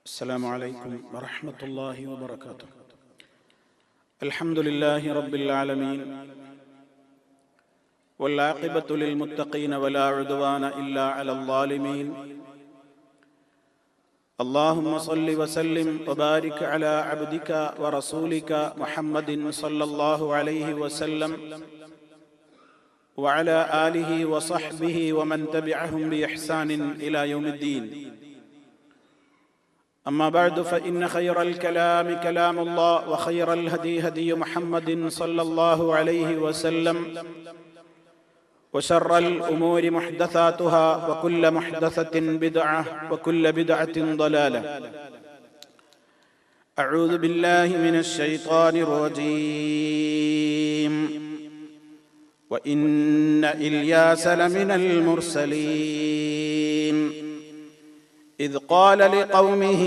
السلام عليكم ورحمة الله وبركاته. الحمد لله رب العالمين والعاقبة للمتقين ولا عدوان إلا على الظالمين. اللهم صل وسلم وبارك على عبدك ورسولك محمد صلى الله عليه وسلم وعلى آله وصحبه ومن تبعهم بإحسان إلى يوم الدين. أما بعد فإن خير الكلام كلام الله وخير الهدي هدي محمد صلى الله عليه وسلم وشر الأمور محدثاتها وكل محدثة بدعة وكل بدعة ضلالة. أعوذ بالله من الشيطان الرجيم. وإن إلياس لمن المرسلين إذ قال لقومه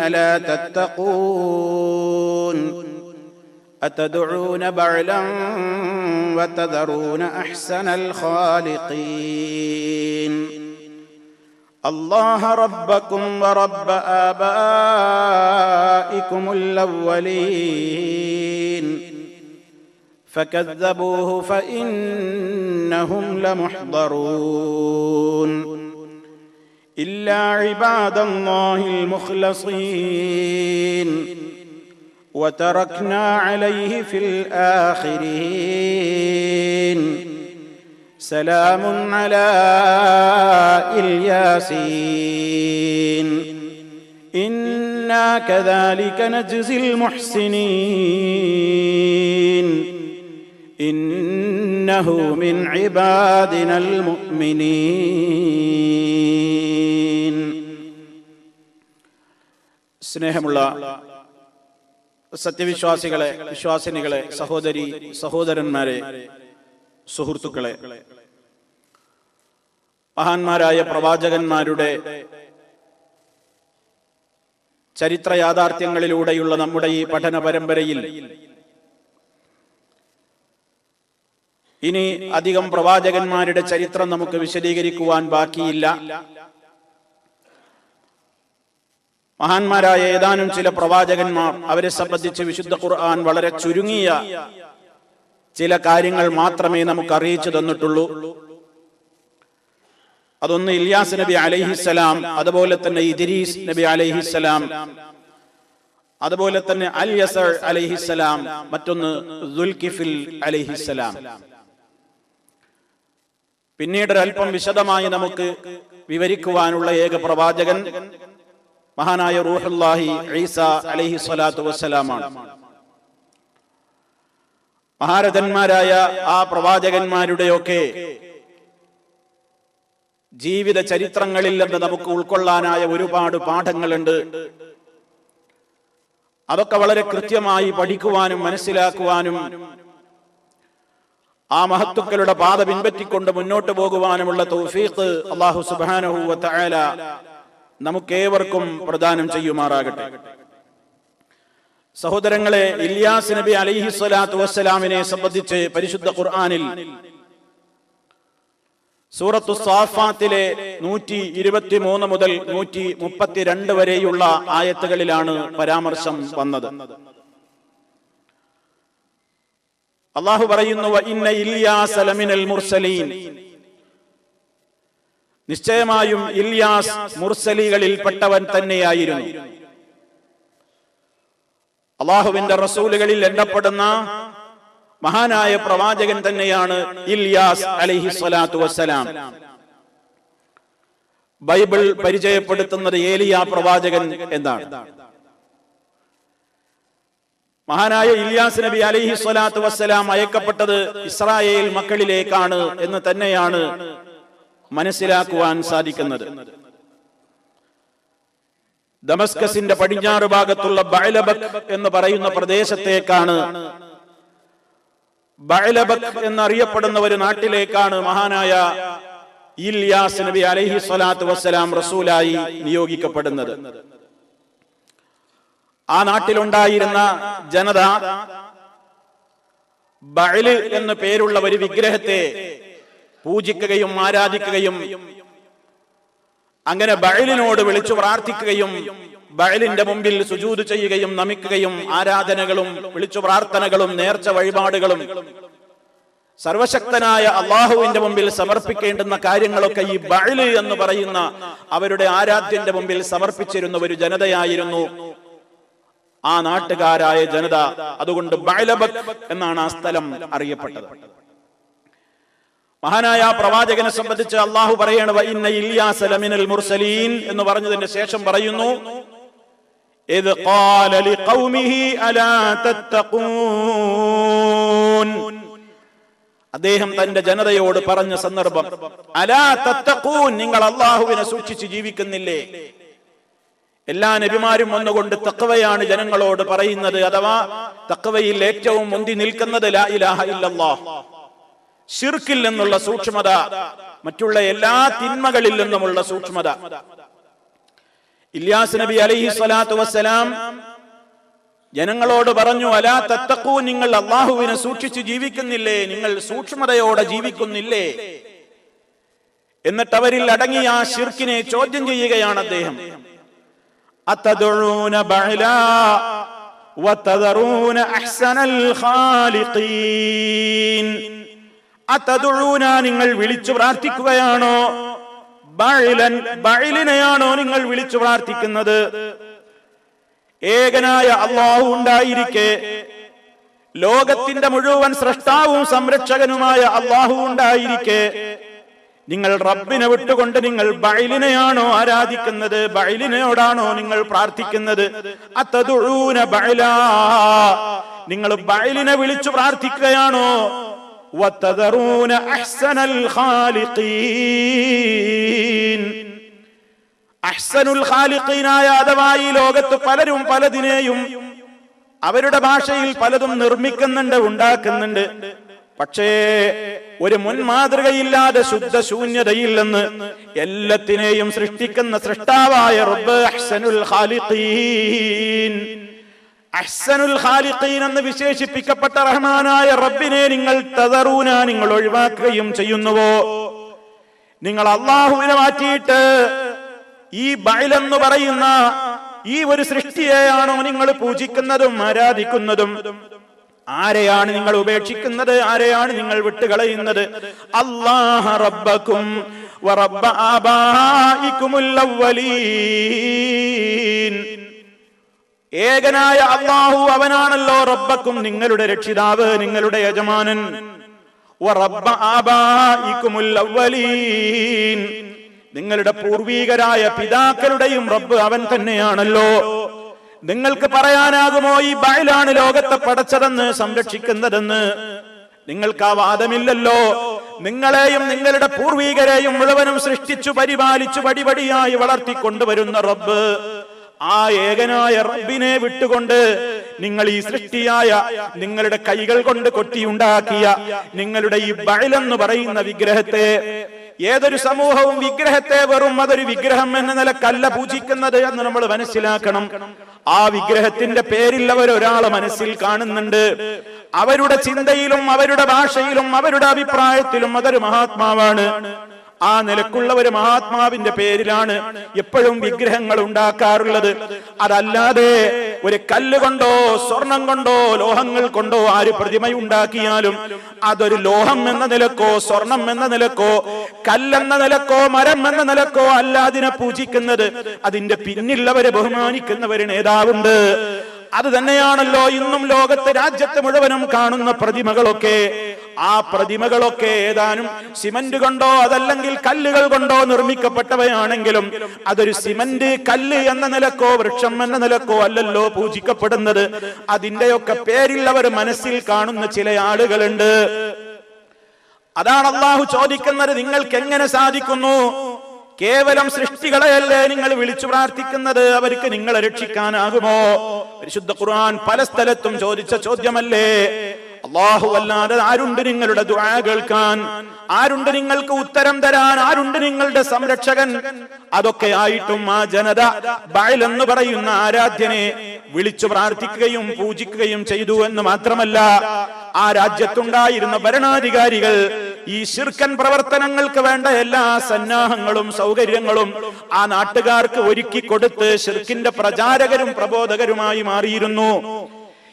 ألا تتقون أتدعون بعلا وتذرون أحسن الخالقين الله ربكم ورب آبائكم الأولين فكذبوه فإنهم لمحضرون إلا عباد الله المخلصين وتركنا عليه في الآخرين سلام على الياسين إنا كذلك نجزي المحسنين إنه من عبادنا المؤمنين. സ്നേഹമുള്ള സത്യവിശ്വാസികളെ, വിശ്വാസിനികളെ, സഹോദരി സഹോദരന്മാരെ, സുഹൃത്തുക്കളെ, മഹാന്മാരായ പ്രവാചകന്മാരുടെ ചരിത്ര യാഥാർത്ഥ്യങ്ങളിലൂടെയുള്ള നമ്മുടെ ഈ പഠന പരമ്പരയിൽ ഇനി അധികം പ്രവാചകന്മാരുടെ ചരിത്രം നമുക്ക് വിശദീകരിക്കുവാൻ ബാക്കിയില്ല. മഹാന്മാരായ ഏതാനും ചില പ്രവാചകന്മാർ, അവരെ സംബന്ധിച്ച് വിശുദ്ധ ഖുർആൻ വളരെ ചുരുങ്ങിയ ചില കാര്യങ്ങൾ മാത്രമേ നമുക്ക് അറിയിച്ചു തന്നിട്ടുള്ളൂ. അതൊന്ന് ഇല്യാസ് നബി അലൈഹിസ്സലാം, അതുപോലെ തന്നെ ഇദ്രീസ് നബി അലൈഹിസ്സലാം, അതുപോലെ തന്നെ അൽ യസർ അലൈഹിസ്സലാം, മറ്റൊന്ന് ദുൽകിഫിൽ അലൈഹിസ്സലാം. പിന്നീട് അല്പം വിശദമായി നമുക്ക് വിവരിക്കുവാനുള്ള ഏക പ്രവാചകൻ മഹാനായ റൂഹുല്ലാഹി ഈസ അലൈഹി സ്വലാത്തു വസ്സലാമാണ്. മഹാരഥന്മാരായ ആ പ്രവാചകന്മാരുടെയൊക്കെ ജീവിത ചരിത്രങ്ങളിൽ നിന്ന് നമുക്ക് ഉൾക്കൊള്ളാനായ ഒരുപാട് പാഠങ്ങളുണ്ട്. അതൊക്കെ വളരെ കൃത്യമായി പഠിക്കുവാനും മനസ്സിലാക്കുവാനും ആ മഹത്തുക്കളുടെ പാത പിൻപറ്റിക്കൊണ്ട് മുന്നോട്ട് പോകുവാനുമുള്ള തൗഫീഖ് അല്ലാഹു സുബ്ഹാനഹു വ തആല നമുക്കേവർക്കും പ്രദാനം ചെയ്യുമാറാകട്ടെ. സഹോദരങ്ങളെ, ഇല്യാസ് നബി അലൈഹി സ്വലാത്തു വസ്സലാമിനെ സംബന്ധിച്ച് പരിശുദ്ധ ഖുർആനിൽ സൂറത്തു സാഫാത്തിലെ 123 മുതൽ 132 വരെയുള്ള ആയത്തുകളിലാണ് പരാമർശം വന്നത്. അല്ലാഹു പറയുന്നു, വഇന്ന ഇല്യാസ ലമിനൽ മുർസലീൻ, നിശ്ചയമായും ഇല്യാസ് മുർസലികളിൽപ്പെട്ടവൻ തന്നെയായിരുന്നു. അല്ലാഹുവിന്റെ റസൂലുകളിൽ എണ്ണപ്പെടുന്ന മഹാനായ പ്രവാചകൻ തന്നെയാണ് ഇല്യാസ് അലൈഹി സ്വലാത്തു വസ്സലാം. ബൈബിൾ പരിചയപ്പെടുത്തുന്നത് ഏലിയ പ്രവാചകൻ എന്നാണ്. മഹാനായ ഇല്യാസ് നബി അലൈഹി സ്വലാത്തു വസ്സലാം അയക്കപ്പെട്ടത് ഇസ്രായേൽ മക്കളിലേക്കാണ് എന്ന് തന്നെയാണ് മനസ്സിലാക്കുവാൻ സാധിക്കുന്നത്. ദമസ്കസിന്റെ പടിഞ്ഞാറ് ഭാഗത്തുള്ള ബഅലബക് എന്ന് പറയുന്ന പ്രദേശത്തേക്കാണ്, ബഅലബക് എന്നറിയപ്പെടുന്ന ഒരു നാട്ടിലേക്കാണ് മഹാനായ ഇല്യാസ് നബി അലൈഹി സ്വലാത്തു വസ്സലാം റസൂലായി നിയോഗിക്കപ്പെടുന്നത്. ആ നാട്ടിലുണ്ടായിരുന്ന ജനത ബഅല് എന്ന പേരുള്ള ഒരു വിഗ്രഹത്തെ പൂജിക്കുകയും ആരാധിക്കുകയും അങ്ങനെ ബഅലിനോട് വിളിച്ചു പ്രാർത്ഥിക്കുകയും ബഅലിന്റെ മുമ്പിൽ സുജൂദ് ചെയ്യുകയും നമിക്കുകയും ആരാധനകളും വിളിച്ചു പ്രാർത്ഥനകളും നേർച്ച വഴിപാടുകളും സർവശക്തനായ അള്ളാഹുവിന്റെ മുമ്പിൽ സമർപ്പിക്കേണ്ടുന്ന കാര്യങ്ങളൊക്കെ ഈ ബഅല് എന്ന് പറയുന്ന അവരുടെ ആരാധ്യന്റെ മുമ്പിൽ സമർപ്പിച്ചിരുന്ന ഒരു ജനതയായിരുന്നു ആ നാട്ടുകാരായ ജനത. അതുകൊണ്ട് ബഅലബക് എന്നാണ് ആ സ്ഥലം അറിയപ്പെട്ടത്. മഹാനായ പ്രവാചകനെ സംബന്ധിച്ച് അള്ളാഹു പറയാണ് വഇന്ന ഇല്യാസ ലമിനൽ മുർസലീൻ എന്ന് പറഞ്ഞതിന് ശേഷം പറയുന്നു ഇദ് ഖാല ലിഖൗമിഹി അലാ തത്തഖൂൻ. അദ്ദേഹം തന്റെ ജനതയോട് പറഞ്ഞ സന്ദർഭം അലാ തത്തഖൂൻ, നിങ്ങൾ അള്ളാഹുവിനെ സൂക്ഷിച്ച് ജീവിക്കുന്നില്ലേ? എല്ലാ നബിമാരും ഒന്നുകൊണ്ട് തഖ്വയാണ് ജനങ്ങളോട് പറയുന്നത്. അഥവാ തഖ്വയിൽ ഏറ്റവും മുന്തി നിൽക്കുന്നത് ലാ ഇലാഹ ഇല്ലല്ലാഹ്, ശിർക്കിൽ നിന്നുള്ള സൂക്ഷ്മത, മറ്റുള്ള എല്ലാ തിന്മകളിൽ നിന്നുമുള്ള സൂക്ഷ്മത. ഇല്യാസ് നബി അലൈഹി സ്വലാത്തു വസ്സലാം ജനങ്ങളോട് പറഞ്ഞു അലാ തത്തഖൂ, നിങ്ങൾ അള്ളാഹുവിനെ സൂക്ഷിച്ച് ജീവിക്കുന്നില്ലേ? നിങ്ങൾ സൂക്ഷ്മതയോടെ ജീവിക്കുന്നില്ലേ? എന്നിട്ട് അവരിൽ അടങ്ങിയ ആ ശിർക്കിനെ ചോദ്യം ചെയ്യുകയാണ് അദ്ദേഹം. അതദഊന ബഅലാ വതദറൂന അഹ്സനൽ ഖാലിഖീൻ. അതദഊന, നിങ്ങൾ വിളിച്ചു പ്രാർത്ഥിക്കുകയാണോ? ബഅലൻ, ബഅലിനെയാണോ നിങ്ങൾ വിളിച്ചു പ്രാർത്ഥിക്കുന്നത്? ഏകനായ അല്ലാഹു ഉണ്ടായിരിക്കെ, ലോകത്തിന്റെ മുഴുവൻ സ്രഷ്ടാവും സംരക്ഷകനുമായ അല്ലാഹു ഉണ്ടായിരിക്കെ, നിങ്ങൾ റബ്ബിനെ വിട്ടുകൊണ്ട് നിങ്ങൾ ബഅലിനെയാണോ ആരാധിക്കുന്നത്? ബഅലിനോടാണോ നിങ്ങൾ പ്രാർത്ഥിക്കുന്നത്? അതദഊന ബഅലാ, നിങ്ങൾ ബഅലിനെ വിളിച്ചു പ്രാർത്ഥിക്കുകയാണോ? വതദറൂന അഹ്സനൽ ഖാലിഖീൻ, അഹ്സനുൽ ഖാലിഖീനായ അഥവാ ഈ ലോകത്ത് പലരും പലതിനെയും അവരുടെ ഭാഷയിൽ പലതും നിർമ്മിക്കുന്നുണ്ട്, ഉണ്ടാക്കുന്നുണ്ട്. പക്ഷേ ഒരു മുൻമാതൃകയില്ലാതെ ശുദ്ധ ശൂന്യതയിൽ നിന്ന് എല്ലാത്തിനെയും സൃഷ്ടിക്കുന്ന സൃഷ്ടാവായ റബ്ബ് അഹ്സനുൽ ഖാലിഖീൻ, അഹ്സനുൽ ഖാലിഖീൻ എന്ന് വിശേഷിപ്പിക്കപ്പെട്ട റഹ്മാനായ റബ്ബിനെ നിങ്ങൾ തദറൂന, നിങ്ങൾ ഒഴിവാക്കുകയും ചെയ്യുന്നുവോ? നിങ്ങൾ അല്ലാഹുവിനെ മാറ്റിയിട്ട് ഈ ബഅൽ എന്ന് പറയുന്ന ഈ ഒരു സൃഷ്ടിയെയാണോ നിങ്ങൾ പൂജിക്കുന്നതും ആരാധിക്കുന്നതും? ആരെയാണ് നിങ്ങൾ ഉപേക്ഷിക്കുന്നത്? ആരെയാണ് നിങ്ങൾ വിട്ടുകളയുന്നത്? അല്ലാഹ റബ്ബക്കും വറബ്ബ ആബായിക്കുമുൽ അവ്വലീൻ, ഏകനായ അല്ലാഹു അവനാണല്ലോ റബ്ബക്കും, നിങ്ങളുടെ രക്ഷിതാവ്, നിങ്ങളുടെ യജമാനൻ. വറബ്ബ ആബായിക്കുമുൽ അവ്വലീൻ, നിങ്ങളുടെ പൂർവീകരായ പിതാക്കളുടെയും റബ്ബ് അവൻ തന്നെയാണല്ലോ. നിങ്ങൾക്ക് പറയാനാകുമോ ഈ ബഅലാണ് ലോകത്തെ പടച്ചതെന്ന്, സംരക്ഷിക്കുന്നതെന്ന്? നിങ്ങൾക്ക് ആ വാദമില്ലല്ലോ. നിങ്ങളെയും നിങ്ങളുടെ പൂർവീകരെയും മുഴുവനും സൃഷ്ടിച്ചു പരിപാലിച്ചു പടിപടിയായി വളർത്തിക്കൊണ്ടുവരുന്ന റബ്ബ്, ആ ഏകനായ റബ്ബിനെ വിട്ടുകൊണ്ട് നിങ്ങൾ ഈ സൃഷ്ടിയായ നിങ്ങളുടെ കൈകൾ കൊണ്ട് കൊത്തിയുണ്ടാക്കിയ നിങ്ങളുടെ ഈ ബഅൽ എന്ന് പറയുന്ന വിഗ്രഹത്തെ, ഏതൊരു സമൂഹവും വിഗ്രഹത്തെ വെറും അതൊരു വിഗ്രഹം എന്ന നിലക്കല്ല പൂജിക്കുന്നത് എന്ന് നമ്മൾ മനസ്സിലാക്കണം. ആ വിഗ്രഹത്തിന്റെ പേരിൽ അവരൊരാളെ മനസ്സിൽ കാണുന്നുണ്ട്. അവരുടെ ചിന്തയിലും അവരുടെ ഭാഷയിലും അവരുടെ അഭിപ്രായത്തിലും അതൊരു മഹാത്മാവാണ്. ആ നിലക്കുള്ള ഒരു മഹാത്മാവിന്റെ പേരിലാണ് എപ്പോഴും വിഗ്രഹങ്ങൾ ഉണ്ടാക്കാറുള്ളത്. അതല്ലാതെ ഒരു കല്ല് കൊണ്ടോ സ്വർണം കൊണ്ടോ ലോഹങ്ങൾ കൊണ്ടോ ആര് പ്രതിമയുണ്ടാക്കിയാലും അതൊരു ലോഹം എന്ന നിലക്കോ സ്വർണം എന്ന നിലക്കോ കല്ലെന്ന നിലക്കോ മരം എന്ന നിലക്കോ അല്ല അതിനെ പൂജിക്കുന്നത്. അതിന്റെ പിന്നിലുള്ളവരെ ബഹുമാനിക്കുന്ന ഒരു നേതാവുണ്ട്. അത് തന്നെയാണല്ലോ ഇന്നും ലോകത്ത് രാജ്യത്ത് മുഴുവനും കാണുന്ന പ്രതിമകളൊക്കെ. ആ പ്രതിമകളൊക്കെ ഏതാനും സിമന്റ് കൊണ്ടോ അതല്ലെങ്കിൽ കല്ലുകൾ കൊണ്ടോ നിർമ്മിക്കപ്പെട്ടവയാണെങ്കിലും അതൊരു സിമന്റ് കല്ല് എന്ന നിലക്കോ വൃക്ഷം എന്ന നിലക്കോ അല്ലല്ലോ പൂജിക്കപ്പെടുന്നത്. അതിന്റെയൊക്കെ പേരിൽ അവർ മനസ്സിൽ കാണുന്ന ചില ആളുകളുണ്ട്. അതാണ് അല്ലാഹു ചോദിക്കുന്നത്, നിങ്ങൾക്ക് എങ്ങനെ സാധിക്കുന്നു? കേവലം സൃഷ്ടികളെയല്ലേ നിങ്ങൾ വിളിച്ചു പ്രാർത്ഥിക്കുന്നത്? അവർക്ക് നിങ്ങളെ രക്ഷിക്കാനാകുമോ? പരിശുദ്ധ ഖുർആൻ പല സ്ഥലത്തും ചോദിച്ച ചോദ്യമല്ലേ. അല്ലാഹു അല്ലാതെ ആരുണ്ട് നിങ്ങളുടെ ദുആ കേൾക്കാൻ? ആരുണ്ട് നിങ്ങൾക്ക് ഉത്തരം തരാൻ? ആരുണ്ട് നിങ്ങളുടെ സംരക്ഷകൻ? അതൊക്കെ ആയിട്ടും ആ ജനത ബഅൽ എന്ന് പറയുന്ന ആരാധ്യനെ വിളിച്ചു പ്രാർത്ഥിക്കുകയും പൂജിക്കുകയും ചെയ്തു എന്ന് മാത്രമല്ല, ആ രാജ്യത്തുണ്ടായിരുന്ന ഭരണാധികാരികൾ ഈ ശിർക്കൻ പ്രവർത്തനങ്ങൾക്ക് വേണ്ട എല്ലാ സന്നാഹങ്ങളും സൗകര്യങ്ങളും ആ നാട്ടുകാർക്ക് ഒരുക്കി കൊടുത്ത് ശിർക്കിന്റെ പ്രചാരകരും പ്രബോധകരുമായി മാറിയിരുന്നു.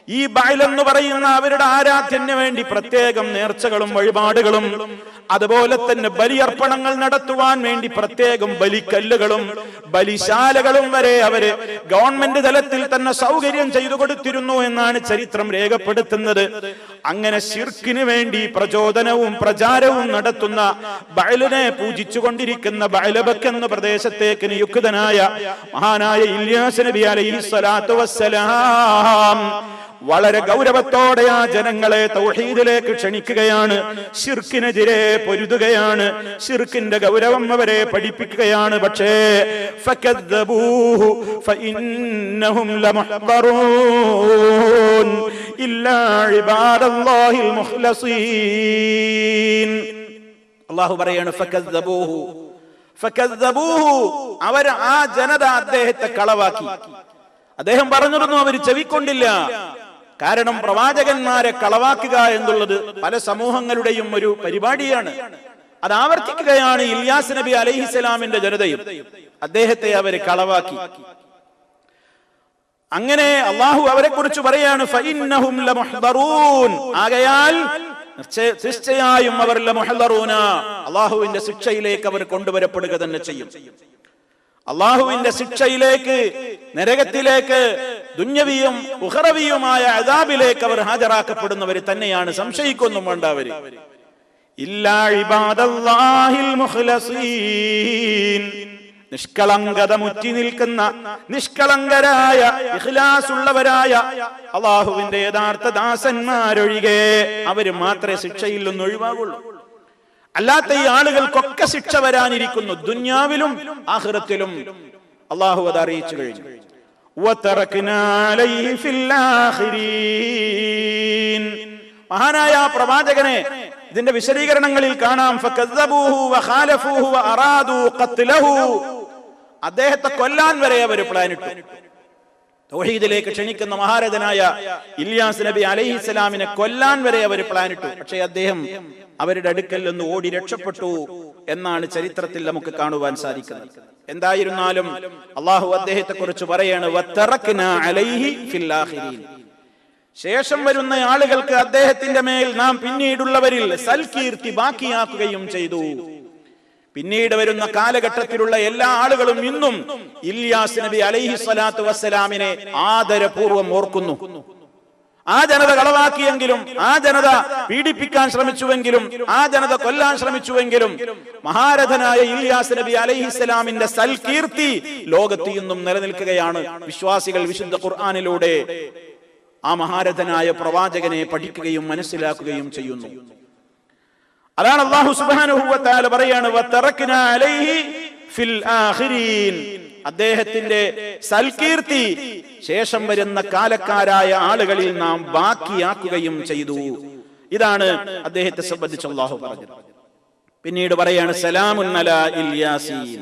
ഈ ബഅൽ എന്ന് പറയുന്ന അവരുടെ ആരാധനയ്ക്ക് വേണ്ടി പ്രത്യേകം നേർച്ചകളും വഴിപാടുകളും, അതുപോലെ തന്നെ ബലിയർപ്പണങ്ങൾ നടത്തുവാൻ വേണ്ടി പ്രത്യേകം ബലിക്കല്ലുകളും ബലിശാലകളും വരെ അവര് ഗവൺമെന്റ് തലത്തിൽ തന്നെ സൗകര്യം ചെയ്തു കൊടുത്തിരുന്നു എന്നാണ് ചരിത്രം രേഖപ്പെടുത്തുന്നത്. അങ്ങനെ ശിർക്കിന് വേണ്ടി പ്രചോദനവും പ്രചാരവും നടത്തുന്ന ബഅലിനെ പൂജിച്ചുകൊണ്ടിരിക്കുന്ന ബഅലബക്ക് എന്ന പ്രദേശത്തേക്ക് നിയുക്തനായ മഹാനായ ഇല്യാസ് നബി അലൈഹിസ്സലാത്തു വസ്സലാം വളരെ ഗൗരവത്തോടെ ആ ജനങ്ങളെ തൗഹീദിലേക്ക് ക്ഷണിക്കുകയാണ്, ശിർക്കിനെതിരെ പൊരുതുകയാണ്, ശിർക്കിന്റെ ഗൗരവം അവരെ പഠിപ്പിക്കുകയാണ്. പക്ഷേ ഫകദ്ദബൂഹു ഫഇന്നഹും ലമുഹ്ദറൂൻ ഇല്ലാ ഇബാദല്ലാഹിൽ മുഖ്ലസീൻ. അല്ലാഹു പറയാണ് ഫകദ്ദബൂഹു, അവർ ആ ജനത അദ്ദേഹത്തെ കളവാക്കി. അദ്ദേഹം പറഞ്ഞിരുന്നു, അവർ ചെവിക്കൊണ്ടില്ല. കാരണം പ്രവാചകന്മാരെ കളവാക്കുക എന്നുള്ളത് പല സമൂഹങ്ങളുടെയും ഒരു പരിപാടിയാണ്. അത് ആവർത്തിക്കുകയാണ് ഇല്യാസ് നബി അലൈഹിസ്സലാമിന്റെ ജനതയും. അദ്ദേഹത്തെ അവര് കളവാക്കി. അങ്ങനെ അള്ളാഹു അവരെ കുറിച്ച് പറയാണ്, ഫഇന്നഹും ലമുഹ്ദറൂൻ, ആകയാൽ തീർച്ചയായും അവർ ലമുഹ്ദറൂന, അള്ളാഹുവിന്റെ ശിക്ഷയിലേക്ക് അവർ കൊണ്ടുവരപ്പെടുക തന്നെ ചെയ്യും. അള്ളാഹുവിന്റെ ശിക്ഷയിലേക്ക്, നരകത്തിലേക്ക്, ദുന്യവിയും ഉഖറവിയുമായ അദാബിലേക്ക് അവർ ഹാജരാക്കപ്പെടുന്നവർ തന്നെയാണ്, സംശയിക്കൊന്നും വേണ്ട. അവര് ഇല്ലാ ഇബാദല്ലാഹിൽ മുഖ്ലസീൻ, നിഷ്കളങ്കത മുറ്റി നിൽക്കുന്ന നിഷ്കളങ്കരായ ഇഖ്ലാസുള്ളവരായ അള്ളാഹുവിന്റെ യഥാർത്ഥ ദാസന്മാരൊഴികെ അവര് മാത്രമേ ശിക്ഷയിൽ നിന്ന് ഒഴിവാകുള്ളൂ. അല്ലാത്ത ഈ ആളുകൾക്കൊക്കെ ശിക്ഷ വരാനിരിക്കുന്നു, ദുന്യാവിലും ആഖിറത്തിലും. അള്ളാഹു അത് അറിയിച്ചു കഴിഞ്ഞു. മഹാനായ പ്രവാചകനെ ഇതിന്റെ വിശദീകരണങ്ങളിൽ കാണാം. അദ്ദേഹത്തെ കൊല്ലാൻ വരെ അവർ പ്ലാനിട്ടു. തൗഹീദിലേക്ക് ക്ഷണിക്കുന്ന മഹാരഥനായ ഇല്യാസ് നബി അലൈഹിസ്സലാമിനെ കൊല്ലാൻ വരെ അവർ പ്ലാനിട്ടു. പക്ഷേ അദ്ദേഹം അവരുടെ അടുക്കൽ നിന്ന് ഓടി രക്ഷപ്പെട്ടു എന്നാണ് ചരിത്രത്തിൽ നമുക്ക് കാണുവാൻ സാധിക്കുന്നത്. എന്തായിരുന്നാലും അള്ളാഹു അദ്ദേഹത്തെ കുറിച്ച് പറയാണ്, വതറക്നാ അലൈഹി ഫിൽ ആഖിരീൻ, ശേഷം വരുന്ന ആളുകൾക്ക് അദ്ദേഹത്തിന്റെ മേൽ നാം പിന്നീടുള്ളവരിൽ സൽകീർത്തി ബാക്കിയാക്കുകയും ചെയ്തു. പിന്നീട് വരുന്ന കാലഘട്ടത്തിലുള്ള എല്ലാ ആളുകളും ഇന്നും ഇല്യാസ് നബി അലൈഹിസ്സലാത്തു വസ്സലാമിനെ ആദരപൂർവ്വം ഓർക്കുന്നു. ആ ജനത കളവാക്കിയെങ്കിലും, ആ ജനത പീഡിപ്പിക്കാൻ ശ്രമിച്ചുവെങ്കിലും, ആ ജനത കൊല്ലാൻ ശ്രമിച്ചുവെങ്കിലും മഹാരഥനായ ഇല്യാസ് നബി അലൈഹിസ്സലാമിന്റെ സൽകീർത്തി ലോകത്ത് ഇന്നും നിലനിൽക്കുകയാണ്. വിശ്വാസികൾ വിശുദ്ധ ഖുർആനിലൂടെ ആ മഹാരഥനായ പ്രവാചകനെ പഠിക്കുകയും മനസ്സിലാക്കുകയും ചെയ്യുന്നു. അതാണ് അല്ലാഹു സുബ്ഹാനഹു വ തആല പറയാണ്, വതറക്നാ അലൈഹി ഫിൽ ആഖിരീൻ, അദ്ദേഹത്തിന്റെ സൽകീർത്തി ശേഷം വരുന്ന കാലക്കാരായ ആളുകളിൽ നാം ബാക്കിയാക്കുകയും ചെയ്തു. ഇതാണ് അദ്ദേഹത്തെ സംബന്ധിച്ച് അല്ലാഹു പറഞ്ഞത്. പിന്നീട് പറയാണ്, സലാമുൻ അലാ ഇല്യാസീൻ,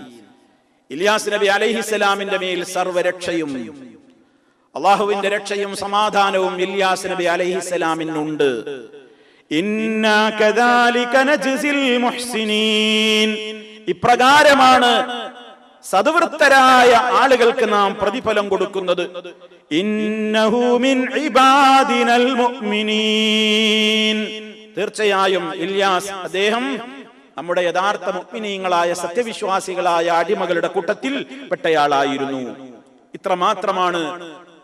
ഇല്യാസ് നബി അലൈഹിസ്സലാമിന്റെ മേൽ സർവരക്ഷയും അല്ലാഹുവിന്റെ രക്ഷയും സമാധാനവും ഇല്യാസ് നബി അലൈഹിസ്സലാമിനുണ്ട്. ഇന്നാ കദാലിക നജ്സിൽ മുഹ്സിനീൻ, ഇപ്രകാരമാണ് സദ്വൃത്തരായ ആളുകൾക്ക് നാം പ്രതിഫലം കൊടുക്കുന്നത്. ഇന്നഹു മിൻ ഇബാദിനൽ മുഅ്മിനീൻ, തീർച്ചയായും ഇല്യാസ് അദ്ദേഹം നമ്മുടെ യഥാർത്ഥ മുഅ്മിനീങ്ങളായ സത്യവിശ്വാസികളായ അടിമകളുടെ കൂട്ടത്തിൽ പെട്ടയാളായിരുന്നു. ഇത്ര മാത്രമാണ്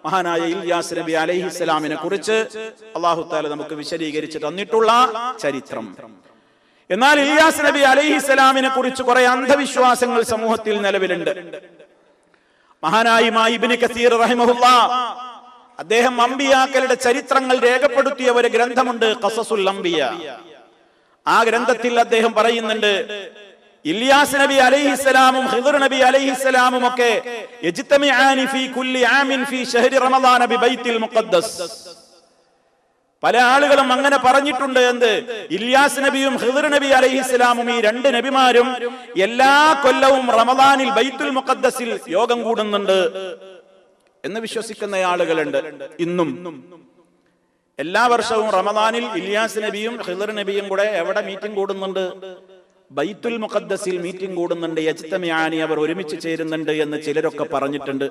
മഹാനായ ഇല്യാസ് നബി അലൈഹിസ്സലാമിനെ കുറിച്ച് അല്ലാഹു തആല നമുക്ക് വിശദീകരിച്ച് തന്നിട്ടുള്ള ചരിത്രം. എന്നാൽ ഇല്യാസ് നബി അലൈഹിസ്സലാമിനെ കുറിച്ച് കുറെ അന്ധവിശ്വാസങ്ങൾ സമൂഹത്തിൽ നിലവിലുണ്ട്. മഹാനായ ഇബ്നു കസീർ റഹിമഹുല്ലാഹ് അദ്ദേഹം അമ്പിയാക്കളുടെ ചരിത്രങ്ങൾ രേഖപ്പെടുത്തിയ ഒരു ഗ്രന്ഥമുണ്ട്, ഖസസുൽ അംബിയ. ആ ഗ്രന്ഥത്തിൽ അദ്ദേഹം പറയുന്നുണ്ട്, ഇല്യാസ് നബി അലൈഹിസ്സലാമും ഖിദ്ർ നബി അലൈഹിസ്സലാമും ഒക്കെ യജ്തമിആനി ഫീ കുല്ലി ആമിൻ ഫീ ശഹ്രി റമളാന ബിബൈത്തിൽ മുഖദ്ദസ്. പല ആളുകളും അങ്ങനെ പറഞ്ഞിട്ടുണ്ട്. എന്ത്? ഇല്യാസ് നബിയും ഖിദ്ർ നബി അലൈഹിസ്സലാമും, ഈ രണ്ട് നബിമാരും എല്ലാ കൊല്ലവും റമളാനിൽ ബൈത്തുൽ മുഖദ്ദസിൽ യോഗം കൂടുന്നുണ്ട് എന്ന് വിശ്വസിക്കുന്ന ആളുകളുണ്ട് ഇന്നും. എല്ലാ വർഷവും റമദാനിൽ ഇല്യാസ് നബിയും ഖിദർ നബിയും കൂടെ എവിടെ മീറ്റിംഗ് കൂടുന്നുണ്ട്? ബൈത്തുൽ മുഖദ്ദസിൽ മീറ്റിംഗ് കൂടുന്നുണ്ട്. യജ്തമിയാനി, അവർ ഒരുമിച്ച് ചേരുന്നുണ്ട് എന്ന് ചിലരൊക്കെ പറഞ്ഞിട്ടുണ്ട്.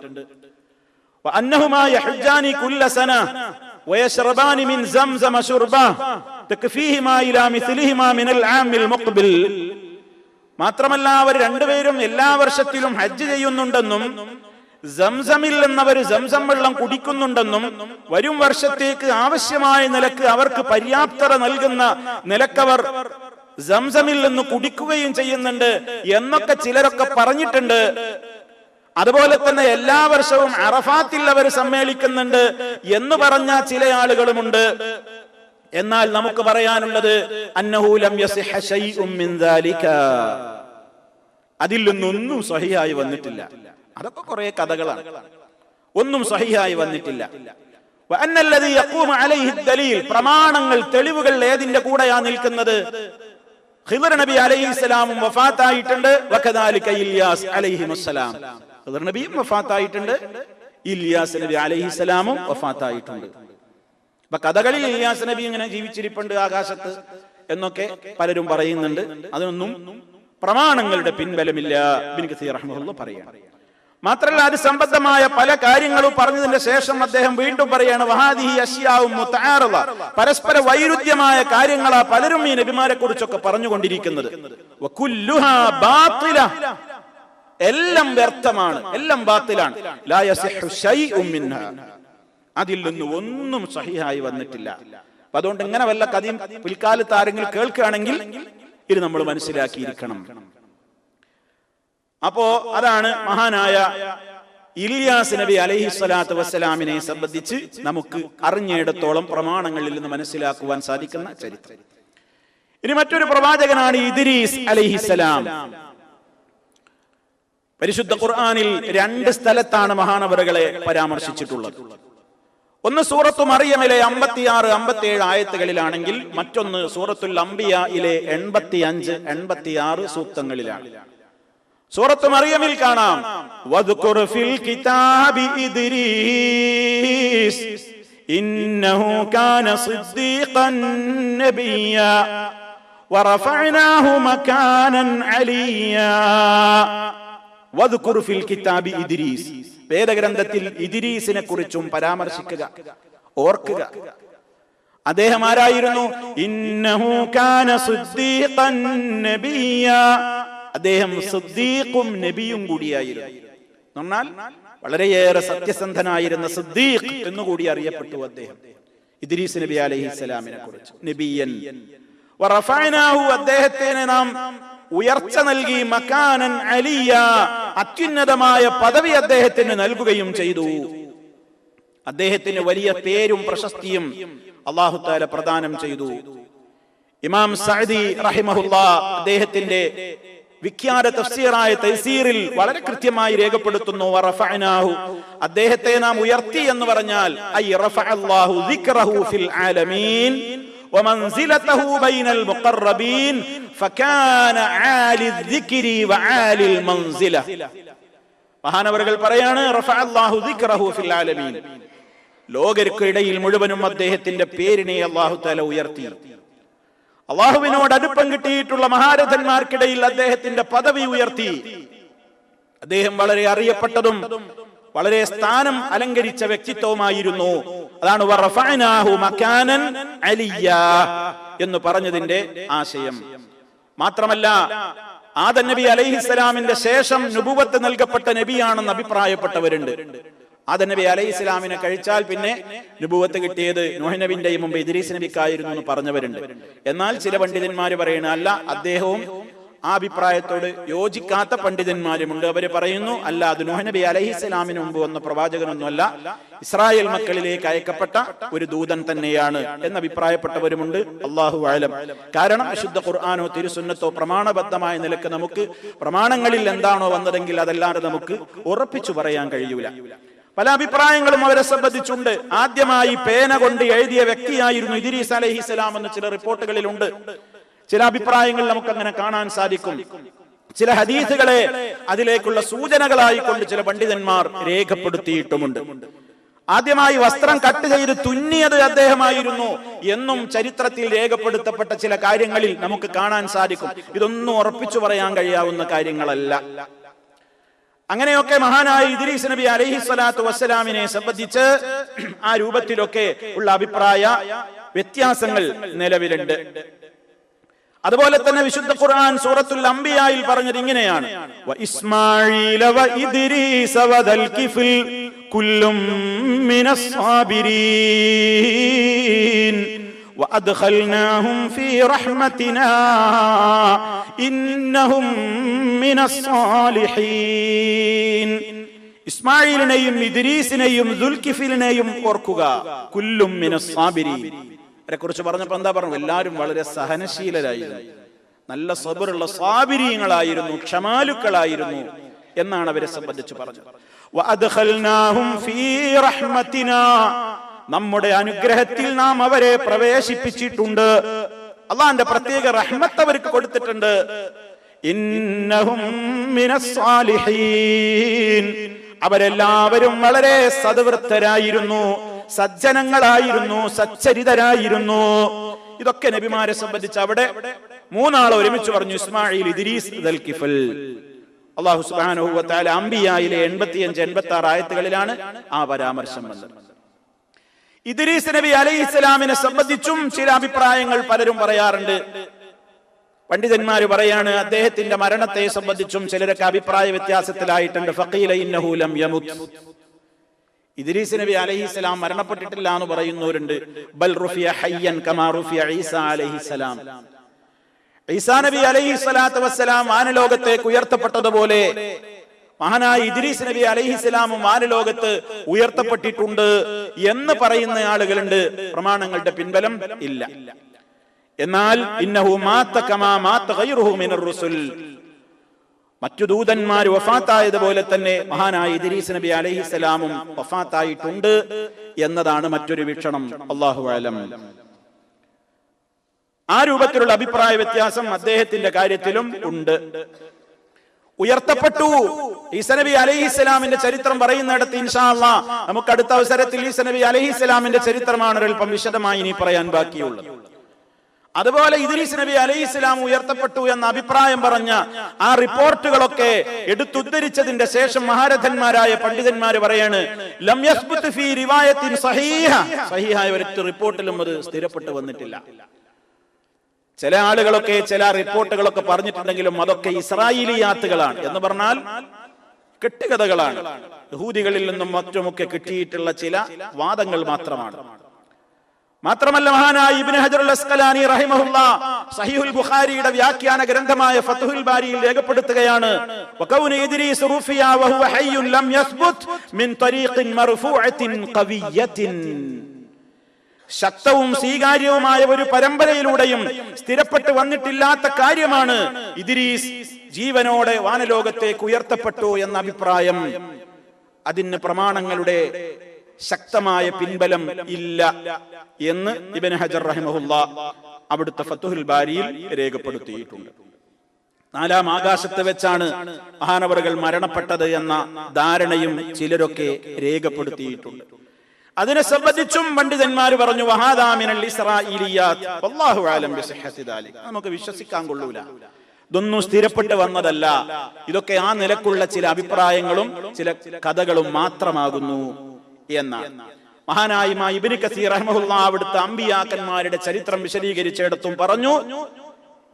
വഅന്നഹുമാ യഹജ്ജാനി കുല്ല സന വയശ്റബാനി മിൻ സംസം ശുർബ തക്ഫീഹിമാ ഇലാ മിസ്ലിഹിമാ മിനൽ ആമിൽ മുഖ്ബിൽ. മാത്രമല്ല അവർ രണ്ടുപേരും എല്ലാ വർഷത്തിലും ഹജ്ജ് ചെയ്യുന്നുണ്ടെന്നും സംസമിൽ നിന്നവർ സംസം വെള്ളം കുടിക്കുന്നുണ്ടെന്നും വരും വർഷത്തേക്ക് ആവശ്യമായ നിലക്ക് അവർക്ക് പര്യാപ്തത നൽകുന്ന നിലക്കവർ സംസമിൽ നിന്ന് കുടിക്കുകയും ചെയ്യുന്നുണ്ട് എന്നൊക്കെ ചിലരൊക്കെ പറഞ്ഞിട്ടുണ്ട്. അതുപോലെ തന്നെ എല്ലാ വർഷവും അറഫാത്തിൽ അവർ സമ്മേളിക്കുന്നുണ്ട് എന്ന് പറഞ്ഞ ചില ആളുകളുമുണ്ട്. എന്നാൽ നമുക്ക് പറയാനുള്ളത് അന്നഹു ലം യസിഹ ശൈഉം മിൻ ദാലിക, അതിൽ നിന്നൊന്നും സ്വഹീഹായി വന്നിട്ടില്ല. അതൊക്കെ കുറെ കഥകളാണ്, ഒന്നും സ്വഹീഹായി വന്നിട്ടില്ല. വഅന്നല്ലദീ യഖൂമു അലൈഹി ദലീൽ, പ്രമാണങ്ങൾ തെളിവുകൾ ഏതിന്റെ കൂടെയാ നിൽക്കുന്നത്? ഖിദർ നബി അലൈഹിസ്സലാമും വഫാത്തായിട്ടുണ്ട്, വകദാലിക ഇല്യാസ് അലൈഹിമുസ്സലാം. ഖിദർ നബിയും വഫാത്തായിട്ടുണ്ട്, ഇല്യാസ് നബി അലൈഹിസ്സലാമും വഫാത്തായിട്ടുണ്ട്. അപ്പൊ കഥകളിൽ ഇല്യാസ് നബി ഇങ്ങനെ ജീവിച്ചിരിപ്പുണ്ട് ആകാശത്ത് എന്നൊക്കെ പലരും പറയുന്നുണ്ട്. അതിനൊന്നും പ്രമാണങ്ങളുടെ പിൻബലമില്ല. ഇബ്നു കസീർ റഹ്മത്തുള്ളാഹി പറയാണ്. മാത്രമല്ല അത് സംബന്ധമായ പല കാര്യങ്ങളും പറഞ്ഞതിന്റെ ശേഷം അദ്ദേഹം വീണ്ടും പറയാണ്, വഹാദിഹി അശ്യാഉം മുതആറള, പരസ്പര വൈരുദ്ധ്യമായ കാര്യങ്ങളാ പലരും ഈ നബിമാരെ കുറിച്ചൊക്കെ പറഞ്ഞുകൊണ്ടിരിക്കുന്നത്. വകുല്ലുഹാ ബാത്തില, എല്ലാം വ്യർത്ഥമാണ്, എല്ലാം ബാത്തിലാണ്. ലാ യസിഹു ശൈഉം മിൻഹാ, അതിൽ നിന്ന് ഒന്നും സഹിഹായി വന്നിട്ടില്ല. അപ്പൊ അതുകൊണ്ട് ഇങ്ങനെ വല്ല കഥയും പിൽക്കാലത്ത് ആരെങ്കിലും കേൾക്കുകയാണെങ്കിൽ ഇത് നമ്മൾ മനസ്സിലാക്കിയിരിക്കണം. അപ്പോ അതാണ് മഹാനായ ഇല്യാസ് നബി അലൈഹിസ്സലാത്തു വസ്സലാമിനെ സംബന്ധിച്ച് നമുക്ക് അറിഞ്ഞിടത്തോളം പ്രമാണങ്ങളിൽ നിന്ന് മനസ്സിലാക്കുവാൻ സാധിക്കുന്ന ചരിത്രം. ഇനി മറ്റൊരു പ്രവാചകനാണ് ഇദ്രീസ് അലൈഹിസ്സലാം. പരിശുദ്ധ ഖുർആനിൽ 2 സ്ഥലത്താണ് മഹാനവറുകളെ പരാമർശിച്ചിട്ടുള്ളത്. ഒന്ന് സൂറത്തു മറിയമിലെ 56, 57 ആയത്തുകളിലാണെങ്കിൽ മറ്റൊന്ന് സൂറത്തുൽ അംബിയായിലെ 85, 86 സൂക്തങ്ങളിലാണ്. സൂറത്തു മറിയമിൽ കാണാം, വദ്കുർ ഫിൽ കിതാബി ഇദ്രീസ് ഇന്നഹു കാന സിദ്ദീഖൻ നബിയ്യാ വറഫഅനാഹു മകാനൻ അലിയ്യാ. വദ്കുർ ഫിൽ കിതാബി ഇദ്രീസ്, വേദഗ്രന്ഥത്തിൽ ഇദ്രീസിനെ കുറിച്ചും പരാമർശിക്കുക, ഓർക്കുക. അദ്ദേഹം ആരായിരുന്നു? ഇന്നഹു കാന സിദ്ദീഖൻ നബിയ്യാ, അദ്ദേഹം സിദ്ദീഖും നബിയും കൂടിയായിരുന്നു. എന്നാൽ വളരെയേറെ സത്യസന്ധനായിരുന്ന സിദ്ദീഖ് എന്നുകൂടി അറിയപ്പെട്ടു അദ്ദേഹം. ഇദ്രീസ് നബി അലൈഹിസ്സലാമിനെ കുറിച്ച് നബിയൻ വറഫഅനാഹു, അദ്ദേഹത്തിന് നാം ഉയർച്ച നൽകി, മകാനൻ അലിയ, അത്യുന്നതമായ പദവി അദ്ദേഹത്തിന് നൽകുകയും ചെയ്തു. അദ്ദേഹത്തിന് വലിയ പേരും പ്രശസ്തിയും അല്ലാഹു തആല പ്രദാനം ചെയ്തു. ഇമാം സഅദി റഹിമഹുല്ലാഹ് അദ്ദേഹത്തിന്റെ വിഖ്യാത തഫ്സീറായ തൈസീറിൽ വളരെ കൃത്യമായി രേഖപ്പെടുത്തുന്നു, വറഫഅനാഹു, അദ്ദേഹത്തെ നാം ഉയർത്തി എന്ന് പറഞ്ഞാൽ ഐ റഫഅല്ലാഹു ദിക്റഹു ഫിൽ ആലമീൻ വമൻസിലതഹു ബൈനൽ മുഖറബീൻ ഫകാന ആലി ദിക്രി വആലിൽ മൻസില. മഹാനവറുകൾ പറയാണ്, റഫഅല്ലാഹു ദിക്റഹു ഫിൽ ആലമീൻ, ലോകർക്കിടയിൽ മുഴുവനും അദ്ദേഹത്തിന്റെ പേരിനെ അല്ലാഹു തആല ഉയർത്തി. അള്ളാഹുവിനോട് അടുപ്പം കിട്ടിയിട്ടുള്ള മഹാരഥന്മാർക്കിടയിൽ അദ്ദേഹത്തിന്റെ പദവി ഉയർത്തി. അദ്ദേഹം വളരെ അറിയപ്പെട്ടതും വളരെ സ്ഥാനം അലങ്കരിച്ച വ്യക്തിത്വമായിരുന്നു. അതാണ് വറഫഅനാഹു മകാനൻ അലിയ്യാ എന്ന് പറഞ്ഞതിന്റെ ആശയം. മാത്രമല്ല ആദം നബി അലൈഹിസ്സലാമിന്റെ ശേഷം നുബുവത്ത് നൽകപ്പെട്ട നബിയാണെന്ന് അഭിപ്രായപ്പെട്ടവരുണ്ട്. ആദം നബി അലൈഹിസ്സലാമിനെ കഴിച്ചാൽ പിന്നെ നുബുവത്ത് കിട്ടിയത് നൂഹ് നബിന്റെ മുമ്പ് ഇദ്രീസ് നബിക്കായിരുന്നു എന്ന് പറഞ്ഞവരുണ്ട്. എന്നാൽ ചില പണ്ഡിതന്മാർ പറയുന്ന അല്ല, അദ്ദേഹവും ആ അഭിപ്രായത്തോട് യോജിക്കാത്ത പണ്ഡിതന്മാരുമുണ്ട്. അവര് പറയുന്നു അല്ല, അത് നൂഹ് നബി അലൈഹിസ്സലാമിന് മുമ്പ് വന്ന പ്രവാചകനൊന്നുമല്ല, ഇസ്രായേൽ മക്കളിലേക്ക് അയക്കപ്പെട്ട ഒരു ദൂതൻ തന്നെയാണ് എന്ന് അഭിപ്രായപ്പെട്ടവരുമുണ്ട്. അല്ലാഹു അഅലം. കാരണം അശുദ്ധ ഖുർആനോ തിരുസുന്നത്തോ പ്രമാണബദ്ധമായ നിലക്ക് നമുക്ക് പ്രമാണങ്ങളിൽ എന്താണോ വന്നതെങ്കിൽ അതല്ലാതെ നമുക്ക് ഉറപ്പിച്ചു പറയാൻ കഴിയൂല. പല അഭിപ്രായങ്ങളും അവരെ സംബന്ധിച്ചുണ്ട്. ആദ്യമായി പേന കൊണ്ട് എഴുതിയ വ്യക്തിയായിരുന്നു ഇദ്രീസ് അലൈഹിസ്സലാം എന്ന് ചില റിപ്പോർട്ടുകളിലുണ്ട്. ചില അഭിപ്രായങ്ങൾ നമുക്ക് അങ്ങനെ കാണാൻ സാധിക്കും. ചില ഹദീസുകളെ അതിലേക്കുള്ള സൂചനകളായി കൊണ്ട് ചില പണ്ഡിതന്മാർ രേഖപ്പെടുത്തിയിട്ടുമുണ്ട്. ആദ്യമായി വസ്ത്രം കട്ട് ചെയ്ത് തുന്നിയത് അദ്ദേഹമായിരുന്നു എന്നും ചരിത്രത്തിൽ രേഖപ്പെടുത്തപ്പെട്ട ചില കാര്യങ്ങളിൽ നമുക്ക് കാണാൻ സാധിക്കും. ഇതൊന്നും ഉറപ്പിച്ചു പറയാൻ കഴിയാവുന്ന കാര്യങ്ങളല്ല. അങ്ങനെയൊക്കെ മഹാനായ ഇദ്രീസ് നബി അലൈഹി സ്വലാത്തു വസ്സലാമിനെ സംബന്ധിച്ച് ആ രൂപത്തിലൊക്കെ ഉള്ള അഭിപ്രായ വ്യത്യാസങ്ങൾ നിലവിലുണ്ട്. അതുപോലെ തന്നെ വിശുദ്ധ ഖുർആൻ സൂറത്തുൽ അംബിയായിൽ പറഞ്ഞത് ഇങ്ങനെയാണ്: വ ഇസ്മാഈല വ ഇദ്രീസ വ ദൽകിഫിൽ കുല്ലും മിനസ് സാബിരീൻ വ അദ്ഖൽനാഹും ഫീ റഹ്മതിനാ ഇന്നഹും മിനസ് സാലിഹീൻ. ഇസ്മാഈലിനെയും ഇദ്രീസിനെയും ദുൽകിഫിലിനെയും ഓർക്കുക. കുല്ലും മിനസ് സാബിരീൻ കുറിച്ച് പറഞ്ഞപ്പോ എന്താ പറഞ്ഞു? എല്ലാവരും വളരെ സഹനശീലരായിരുന്നു, നല്ല സബറുള്ള സാബിരീങ്ങളായിരുന്നു, ക്ഷമാലുക്കളായിരുന്നു എന്നാണ് അവരെ സംബന്ധിച്ച് പറഞ്ഞത്. വഅദ്ഖൽനാഹും ഫീ റഹ്മതിനാ, നമ്മുടെ അനുഗ്രഹത്തിൽ നാം അവരെ പ്രവേശിപ്പിച്ചിട്ടുണ്ട്. അല്ലാഹുവിന്റെ പ്രത്യേക റഹ്മത്ത് അവർക്ക് കൊടുത്തിട്ടുണ്ട്. ഇന്നഹും മിനസ് സാലിഹീൻ, അവരെല്ലാവരും വളരെ സദ്വൃത്തരായിരുന്നു, സജ്ജനങ്ങളായിരുന്നു, സച്ചരിതരായിരുന്നു. ഇതൊക്കെ നബിമാരെ സംബന്ധിച്ച് അവിടെ മൂന്നാളെ ഒരുമിച്ച് പറഞ്ഞു: ഇസ്മാഈൽ, ഇദ്രീസ്, ദൽകിഫൽ. അല്ലാഹു സുബ്ഹാനഹു വ തആല അംബിയായിലെ 85-86 ആയത്തുകളിലാണ് ആ പരാമർശം വന്നത്. ഇദ്രീസ് നബി അലൈഹിസ്സലാമിനെ സംബന്ധിച്ചും ചില അഭിപ്രായങ്ങൾ പലരും പറയാറുണ്ട്. പണ്ഡിതന്മാർ പറയാണ്, അദ്ദേഹത്തിന്റെ മരണത്തെ സംബന്ധിച്ചും ചിലരൊക്കെ അഭിപ്രായ വ്യത്യാസത്തിലായിട്ടുണ്ട്. ഫഖീല ഇന്നഹു ലം യമുത്, ഇദ്രീസ് നബി അലൈഹിസ്സലാം മരണപ്പെട്ടിട്ടില്ല എന്ന് പറയുന്നവരുണ്ട്. ബൽ റുഫിയ ഹയ്യൻ കമാ റുഫിയ ഈസ അലൈഹിസ്സലാം, ഈസാ നബി അലൈഹിസ്സലാത്തു വസ്സലാം വാനലോകത്തേക്ക് ഉയർത്തപ്പെട്ടതുപോലെ മഹാനായ ഇദ്രീസ് നബി അലൈഹിസ്സലാമും വാനലോകത്ത് ഉയർത്തപ്പെട്ടിട്ടുണ്ട് എന്ന് പറയുന്ന ആളുകളുണ്ട്. പ്രമാണങ്ങളുടെ പിൻബലം ഇല്ല. എന്നാൽ ഇന്നഹു മാത കമാ മാത ഗൈറുഹു മിനർ റുസുൽ, മറ്റു ദൂതന്മാർ വഫാത്തായതുപോലെ തന്നെ മഹാനായ ഇദ്രീസ് നബി അലൈഹിസ്സലാമും വഫാത്തായിട്ടുണ്ട് എന്നതാണ് മറ്റൊരു വീക്ഷണം. അല്ലാഹു അലം. ആ രൂപത്തിലുള്ള അഭിപ്രായ വ്യത്യാസം അദ്ദേഹത്തിന്റെ കാര്യത്തിലും ഉണ്ട്. ഉയർത്തപ്പെട്ടു. ഈസാ നബി അലൈഹിസ്സലാമിന്റെ ചരിത്രം പറയുന്നിടത്ത് ഇൻഷാ അല്ലാഹ് നമുക്ക് അടുത്ത അവസരത്തിൽ ഈസാ നബി അലൈഹിസ്സലാമിന്റെ ചരിത്രമാണ് ഒരൽപ്പം വിശദമായി ഇനി പറയാൻ ബാക്കിയുള്ളത്. അതുപോലെ ഇദ്രീസ് നബി അലൈഹിസ്സലാം ഉയർത്തപ്പെട്ടു എന്ന അഭിപ്രായം പറഞ്ഞ ആ റിപ്പോർട്ടുകളൊക്കെ എടുത്തുദ്ധരിച്ചതിന്റെ ശേഷം മഹാരഥന്മാരായ പണ്ഡിതന്മാർ പറയാണ്, ലം യസ്ബുത് ഫീ റിവായത്തിൻ സഹീഹ, സഹീഹായ ഒരു റിപ്പോർട്ടിലും അത് സ്ഥിരപ്പെട്ടു വന്നിട്ടില്ല. ചില ആളുകളൊക്കെ ചില റിപ്പോർട്ടുകളൊക്കെ പറഞ്ഞിട്ടുണ്ടെങ്കിലും അതൊക്കെ ഇസ്രായേലിയാത്തുകളാണ്. എന്ന് പറഞ്ഞാൽ കെട്ടുകഥകളാണ്. യഹൂദികളിൽ നിന്നും മറ്റുമൊക്കെ കിട്ടിയിട്ടുള്ള ചില വാദങ്ങൾ മാത്രമാണ്. മാത്രമല്ല മഹാനായ ഇബ്നു ഹജർ അൽ അസ്ഖലാനി റഹിമഹുല്ലാഹ് സഹീഹുൽ ബുഖാരിയുടെ വ്യാഖ്യാന ഗ്രന്ഥമായ ഫത്ഹുൽ ബാരിയിൽ രേഖപ്പെടുത്തുകയാണ്: വകൗന ഇദ്രീസ് റുഫിയ വഹുവ ഹയ്യുൻ ലം യസ്ബുത് മിൻ തരീഖിൻ മർഫൂഅത്തിൻ ഖവിയ്യത്തിൻ, ശക്തവും സ്വീകാര്യവുമായ ഒരു പരമ്പരയിലൂടെയും സ്ഥിരപ്പെട്ടു വന്നിട്ടില്ലാത്ത കാര്യമാണ് ഇദ്രീസ് ജീവനോടെ വാനലോകത്തേക്ക് ഉയർത്തപ്പെട്ടു എന്ന അഭിപ്രായം. അതിന് പ്രമാണങ്ങളുടെ ശക്തമായ പിൻബലം ഇല്ല എന്ന് ഇബ്നു ഹജർ റഹിമഹുല്ലാഹ് അവിടുത്തെ ഫത്ഹുൽ ബാരിയിൽ രേഖപ്പെടുത്തിയിട്ടുണ്ട്. 4-ാം ആകാശത്ത് വെച്ചാണ് മഹാനവറുകൾ മരണപ്പെട്ടത് എന്ന ധാരണയും ചിലരൊക്കെ രേഖപ്പെടുത്തിയിട്ടുണ്ട്. അതിനെ സംബന്ധിച്ചും പണ്ഡിതന്മാർ പറഞ്ഞു, വഹാദാ മിനൽ ഇസ്രാഈലിയാത്ത് വല്ലാഹു അലം ബിസിഹ്ഹത്തി ദാലിക, നമുക്ക് വിശ്വസിക്കാൻ കൊള്ളൂല, ഇതൊന്നും സ്ഥിരപ്പെട്ട് വന്നതല്ല, ഇതൊക്കെ ആ നിലക്കുള്ള ചില അഭിപ്രായങ്ങളും ചില കഥകളും മാത്രമാകുന്നു എന്നാണ്. മഹാനായ ഇബ്നു കസീർ റഹിമഹുല്ലാഹ് അവിടുത്തെ അമ്പിയാക്കന്മാരുടെ ചരിത്രം വിശദീകരിച്ചിടത്തും പറഞ്ഞു,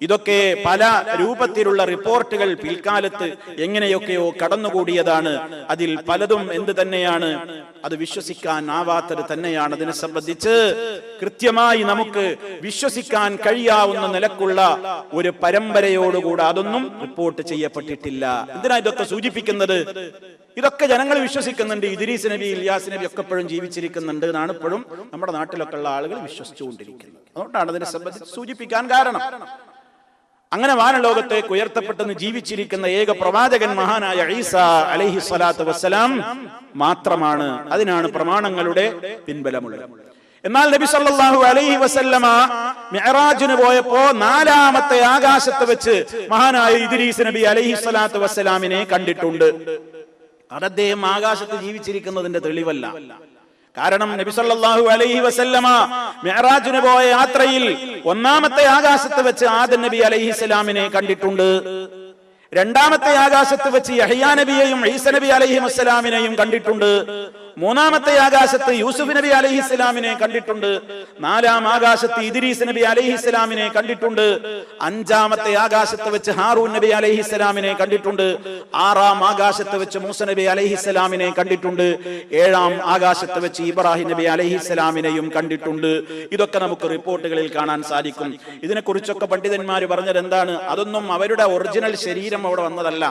ഇതൊക്കെ പല രൂപത്തിലുള്ള റിപ്പോർട്ടുകൾ പിൽക്കാലത്ത് എങ്ങനെയൊക്കെയോ കടന്നുകൂടിയതാണ്. അതിൽ പലതും എന്ത് തന്നെയാണ്, അത് വിശ്വസിക്കാൻ ആവാത്തത് തന്നെയാണ്. അതിനെ സംബന്ധിച്ച് കൃത്യമായി നമുക്ക് വിശ്വസിക്കാൻ കഴിയാവുന്ന നിലക്കുള്ള ഒരു പരമ്പരയോടുകൂടെ അതൊന്നും റിപ്പോർട്ട് ചെയ്യപ്പെട്ടിട്ടില്ല. എന്തിനാ ഇതൊക്കെ സൂചിപ്പിക്കുന്നത്? ഇതൊക്കെ ജനങ്ങൾ വിശ്വസിക്കുന്നുണ്ട്. ഇദ്രീസ് നബി, ഇല്യാസ് നബി ഒക്കെ എപ്പോഴും ജീവിച്ചിരിക്കുന്നുണ്ട് എന്നാണ് ഇപ്പോഴും നമ്മുടെ നാട്ടിലൊക്കെ ഉള്ള ആളുകൾ വിശ്വസിച്ചുകൊണ്ടിരിക്കുന്നത്. അതുകൊണ്ടാണ് അതിനെ സംബന്ധിച്ച് സൂചിപ്പിക്കാൻ കാരണം. അങ്ങനെ വാനലോകത്തേക്ക് ഉയർത്തപ്പെട്ടെന്ന് ജീവിച്ചിരിക്കുന്ന ഏക പ്രവാചകൻ മഹാനായ ഈസാ അലൈഹി സ്വലാത്തു വസ്സലാം മാത്രമാണ്. അതിനാണ് പ്രമാണങ്ങളുടെ പിൻബലമുള്ളത്. എന്നാൽ നബി സല്ലല്ലാഹു അലൈഹി വസല്ലമ മിഅ്റാജിന് പോയപ്പോ 4-ാമത്തെ ആകാശത്ത് വെച്ച് മഹാനായ ഇദ്രീസ് നബി അലൈഹി സ്വലാത്തു വസ്സലാമിനെ കണ്ടിട്ടുണ്ട്. അത് അദ്ദേഹം ആകാശത്ത് ജീവിച്ചിരിക്കുന്നതിന്റെ തെളിവല്ല. കാരണം നബി സല്ലല്ലാഹു അലൈഹി വസല്ലമ മിഅ്റാജിന് പോയ യാത്രയിൽ ഒന്നാമത്തെ ആകാശത്ത് വെച്ച് ആദം നബി അലൈഹിസ്സലാമിനെ കണ്ടിട്ടുണ്ട്. രണ്ടാമത്തെ ആകാശത്ത് വെച്ച് യഹ്യാ നബിയെയും ഈസ നബി അലൈഹിസ്സലാമിനെയും കണ്ടിട്ടുണ്ട്. മൂന്നാമത്തെ ആകാശത്ത് യൂസുഫ് നബി അലൈഹിസ്സലാമിനെ കണ്ടിട്ടുണ്ട്. നാലാം ആകാശത്ത് ഇദ്രീസ് നബി അലൈഹിസ്സലാമിനെ കണ്ടിട്ടുണ്ട്. അഞ്ചാമത്തെ ആകാശത്ത് വെച്ച് ഹാറൂൻ നബി അലൈഹിസ്സലാമിനെ കണ്ടിട്ടുണ്ട്. ആറാം ആകാശത്ത് വെച്ച് മൂസ നബി അലൈഹിസ്സലാമിനെ കണ്ടിട്ടുണ്ട്. ഏഴാം ആകാശത്ത് വെച്ച് ഇബ്രാഹിം നബി അലൈഹിസ്സലാമിനെയും കണ്ടിട്ടുണ്ട്. ഇതൊക്കെ നമുക്ക് റിപ്പോർട്ടുകളിൽ കാണാൻ സാധിക്കും. ഇതിനെക്കുറിച്ചൊക്കെ പണ്ഡിതന്മാർ പറഞ്ഞത് എന്താണ്? അതൊന്നും അവരുടെ ഒറിജിനൽ ശരീരം അവിടെ വന്നതല്ല.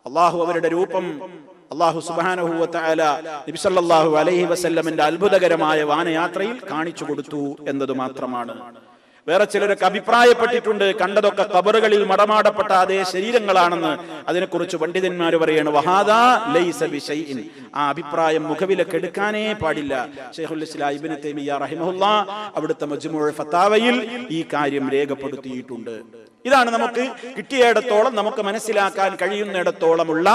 അള്ളാഹു അവരുടെ രൂപം അല്ലാഹു സുബ്ഹാനഹു വ തആല നബി സല്ലല്ലാഹു അലൈഹി വസല്ലമിന്റെ അത്ഭുതകരമായ വാനയാത്രയിൽ കാണിച്ചു കൊടുത്തു എന്നത് മാത്രമാണ്. വേറെ ചിലരൊക്കെ അഭിപ്രായപ്പെട്ടിട്ടുണ്ട് കണ്ടതൊക്കെ ഖബറുകളിൽ മടമാടപ്പെട്ട അതേ ശരീരങ്ങളാണെന്ന്. അതിനെക്കുറിച്ച് പണ്ഡിതന്മാർ പറയാണ് വഹാദാ ലൈസ ബിശൈഇൻ. ആ അഭിപ്രായം മുഖവിലക്ക് എടുക്കാനേ പാടില്ല. ശൈഖുൽ ഇസ്ലാം ഇബ്നു തൈമിയ്യ റഹിമഹുല്ലാഹ് അവിടുത്തെ മജ്മുഉ ഫതാവയിൽ ഈ കാര്യം രേഖപ്പെടുത്തിയിട്ടുണ്ട്. ഇതാണ് നമുക്ക് കിട്ടിയിടത്തോളം നമുക്ക് മനസ്സിലാക്കാൻ കഴിയുന്നിടത്തോളമുള്ള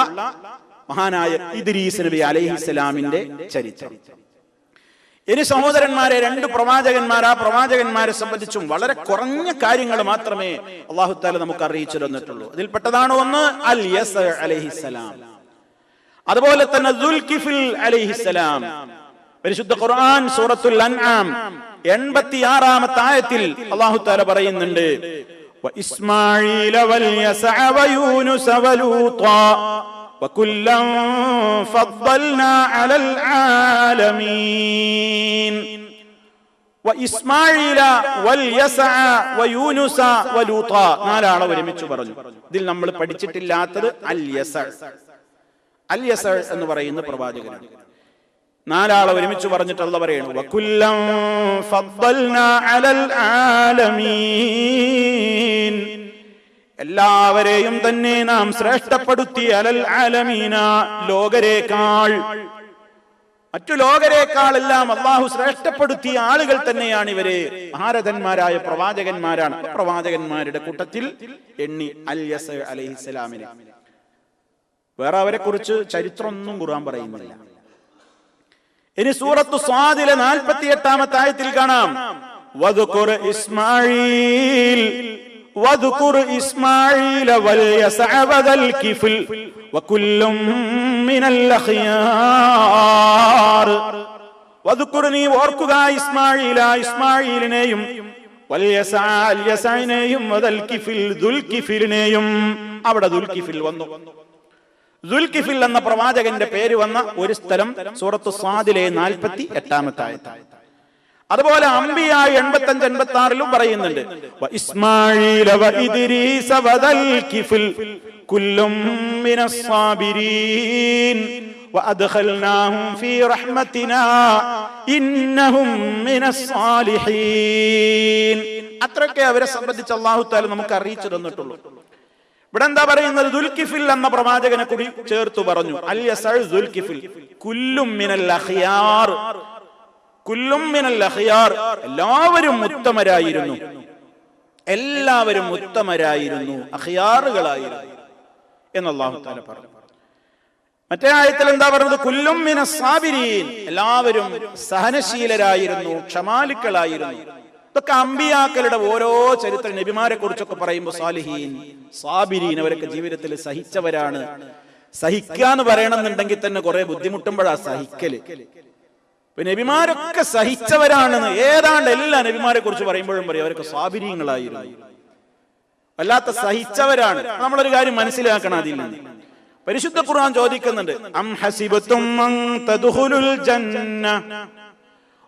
മഹാനായ ഇദ്രീസ് നബി അലൈഹിസ്സലാമിന്റെ ചരിത്രം. ഇനി സഹോദരന്മാരെ, രണ്ട് പ്രവാചകന്മാർ, ആ പ്രവാചകന്മാരെ സംബന്ധിച്ചും വളരെ കുറഞ്ഞ കാര്യങ്ങൾ മാത്രമേ അല്ലാഹു തആല നമുക്ക് അറിയിച്ചു തന്നിട്ടുള്ളൂ. അതിൽപ്പെട്ടതാണ് ഒന്ന് അൽ യസ അലൈഹിസ്സലാം, അതുപോലെ തന്നെ ദുൽകിഫിൽ അലൈഹിസ്സലാം. പരിശുദ്ധ ഖുർആൻ സൂറത്തുൽ അൻആം 86-ാമത്തെ ആയത്തിൽ അല്ലാഹു തആല പറയുന്നുണ്ട് വഇസ്മാഈല വൽ യസഅ വയൂനുസ വലൂത്താ وَكُلًّا فَضَّلْنَا عَلَى الْعَالَمِينَ وَإِسْمَاعِيلَ وَالْيَسَعَ وَيُونُسَ وَلُوطًا. നാലാളെ ഒരുമിച്ച് പറഞ്ഞു. ഇതിൽ നമ്മൾ പഠിച്ചിട്ടില്ലാത്തത് അൽ യസഅ. അൽ യസഅ എന്ന് പറയുന്ന പ്രവാചകനാണ്. നാലാളെ ഒരുമിച്ച് പറഞ്ഞിട്ട് അല്ലാഹു പറയുന്നു വകുല്ലൻ ഫദ്ദൽനാ അലൽ ആലമീൻ. എല്ലാവരെയും തന്നെ നാം ശ്രേഷ്ഠപ്പെടുത്തി അലൽ ആലമീന, ലോകരേക്കാൾ, മറ്റു ലോകരേക്കാൾ എല്ലാം അല്ലാഹു ശ്രേഷ്ഠപ്പെടുത്തിയ ആളുകൾ തന്നെയാണ് ഇവര്. മഹാരഥന്മാരായ പ്രവാചകന്മാരാണ്. പ്രവാചകന്മാരുടെ കൂട്ടത്തിൽ എണ്ണി അൽ യസ അലൈഹിസ്സലാമിനെ. വേറെ അവരെ കുറിച്ച് ചരിത്രമൊന്നും ഖുർആൻ പറയുന്നില്ല. ഇനി സൂറത്തു സ്വാദിലെ 48-ാമത്തെ ആയത്തിൽ കാണാം വദ്കുർ ഇസ്മാഈൽ വദ്കുർ ഇസ്മാഈല വൽ യസഅ വദൽ കിഫ്ൽ വകുല്ലും മിനൽ അഖ്യാർ. വദ്കുർ, നീ ഓർക്കുക, ഇസ്മാഈല, ഇസ്മാഈലിനെയും, വൽ യസഅ, അൽ യസഅനെയും, വദൽ കിഫ്ൽ, ദുൽകിഫിലിനെയും. അവിടെ ദുൽകിഫിൽ വന്നു. ദുൽകിഫിൽ എന്ന പ്രവാചകന്റെ പേര് വന്ന ഒരു സ്ഥലം സൂറത്തു സ്വാദിലെ 48-ാമത്തെ ആയത്ത്. അതുപോലെ അംബിയ 85-86 പറയുന്നുണ്ട് ഇസ്മാഈല വ ഇദ്രീസ വദൽ കിഫ്ൽ കുല്ലും മിനസ് സാബിരീൻ വഅദ്ഖൽനാഹും ഫീ റഹ്മത്തിനാ ഇന്നഹും മിനസ് സാലിഹീൻ. അത്രയൊക്കെ അവരെ സംബന്ധിച്ച് അല്ലാഹു തആല നമുക്ക് അറിയിച്ചു തന്നിട്ടുള്ളൂ. ഇവിടെ എന്താ പറയുന്നത്? ദുൽകിഫിൽ എന്ന പ്രവാചകനെ കൂടി ചേർത്തു പറഞ്ഞു. അൽ യസഅ ദുൽകിഫിൽ കുല്ലും മിനൽ അഖ്യാർ. കുല്ലും മിനൽ അഖ്യാർ, എല്ലാവരും ഉത്തമരായിരുന്നു, എല്ലാവരും ഉത്തമരായിരുന്നു, അഖ്യാറുകളായിരുന്നു എന്ന് അല്ലാഹു തആല പറഞ്ഞു. മറ്റേ ആയത്തിൽ എന്താ പറഞ്ഞത്? കുല്ലും മിനസ് സാബിരീൻ, എല്ലാവരും സഹനശീലരായിരുന്നു, ക്ഷമാലുക്കളായിരുന്നു. ഇതൊക്കെ അമ്പിയാക്കളുടെ ഓരോ ചരിത്ര നബിമാരെ കുറിച്ചൊക്കെ പറയുമ്പോൾ സാലിഹീൻ, സാബിരീൻ, അവരൊക്കെ ജീവിതത്തിൽ സഹിച്ചവരാണ്. സഹിക്കാന്ന് പറയണമെന്നുണ്ടെങ്കിൽ തന്നെ കുറെ ബുദ്ധിമുട്ടുമ്പോഴാ സഹിക്കല്. നബിമാരൊക്കെ സഹിച്ചവരാണെന്ന് ഏതാണ്ട് എല്ലാ നബിമാരെ കുറിച്ച് പറയുമ്പോഴും പറയും അവരൊക്കെ സാബിരീങ്ങളായിരുന്നു, വല്ലാത്ത സഹിച്ചവരാണ്. നമ്മളൊരു കാര്യം മനസ്സിലാക്കണം അതിൽ നിന്ന്. പരിശുദ്ധ ഖുർആൻ ചോദിക്കുന്നുണ്ട് അം ഹസിബതും അൻ തദ്ഖുലുൽ ജന്ന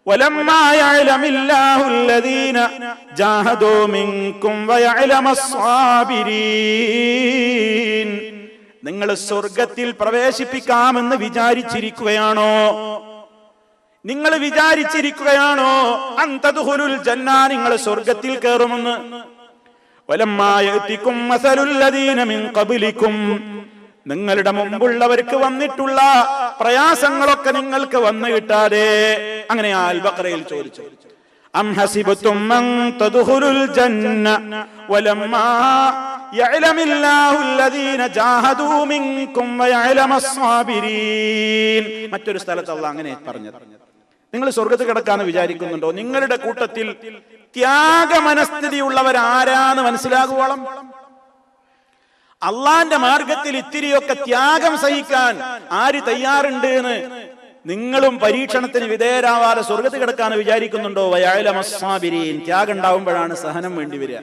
വലമ്മാ യഅലമില്ലാഹു അല്ലദീന ജാഹദൂ മിൻകും വയഅലമസ് സാബിരീൻ. നിങ്ങൾ സ്വർഗ്ഗത്തിൽ പ്രവേശിപ്പിക്കാമെന്ന് വിചാരിച്ചിരിക്കുകയാണോ? നിങ്ങൾ വിചാരിച്ചിരിക്കുകയാണോ അൻ തദ്ഖുലുൽ ജന്ന, നിങ്ങൾ സ്വർഗ്ഗത്തിൽ കയറുമെന്ന്? വലമ്മാ യഅതികും മസലുൽ ലദീന മിൻ ഖബ്ലികും, നിങ്ങളുടെ മുമ്പുള്ളവർക്ക് വന്നിട്ടുള്ള പ്രയാസങ്ങളൊക്കെ നിങ്ങൾക്ക് വന്നു കിട്ടാതെ. അങ്ങനെ അൽ ബഖറയിൽ ചോദിച്ചു അം ഹസിബതും അൻ തദ്ഖുലുൽ ജന്ന വലമ്മാ യഅലമില്ലാഹു അല്ലദീന ജാഹദൂ മിൻകും വയഅലമസ് സാബിരീൻ. മറ്റൊരു സ്ഥലത്ത് അല്ലാഹു അങ്ങനെ പറഞ്ഞത് നിങ്ങൾ സ്വർഗത്തിൽ കിടക്കാന്ന് വിചാരിക്കുന്നുണ്ടോ? നിങ്ങളുടെ കൂട്ടത്തിൽ ത്യാഗമനസ്ഥിതിയുള്ളവർ ആരാന്ന് മനസ്സിലാകുവോളം അള്ളാന്റെ മാർഗത്തിൽ ഇത്തിരിയൊക്കെ ത്യാഗം സഹിക്കാൻ ആര് തയ്യാറുണ്ട് എന്ന് നിങ്ങളും പരീക്ഷണത്തിന് വിധേയരാവാതെ സ്വർഗത്തിൽ കിടക്കാന്ന് വിചാരിക്കുന്നുണ്ടോ? വയഅലമസ്സാബിരീൻ, ത്യാഗം ഉണ്ടാവുമ്പോഴാണ് സഹനം വേണ്ടി വരിക,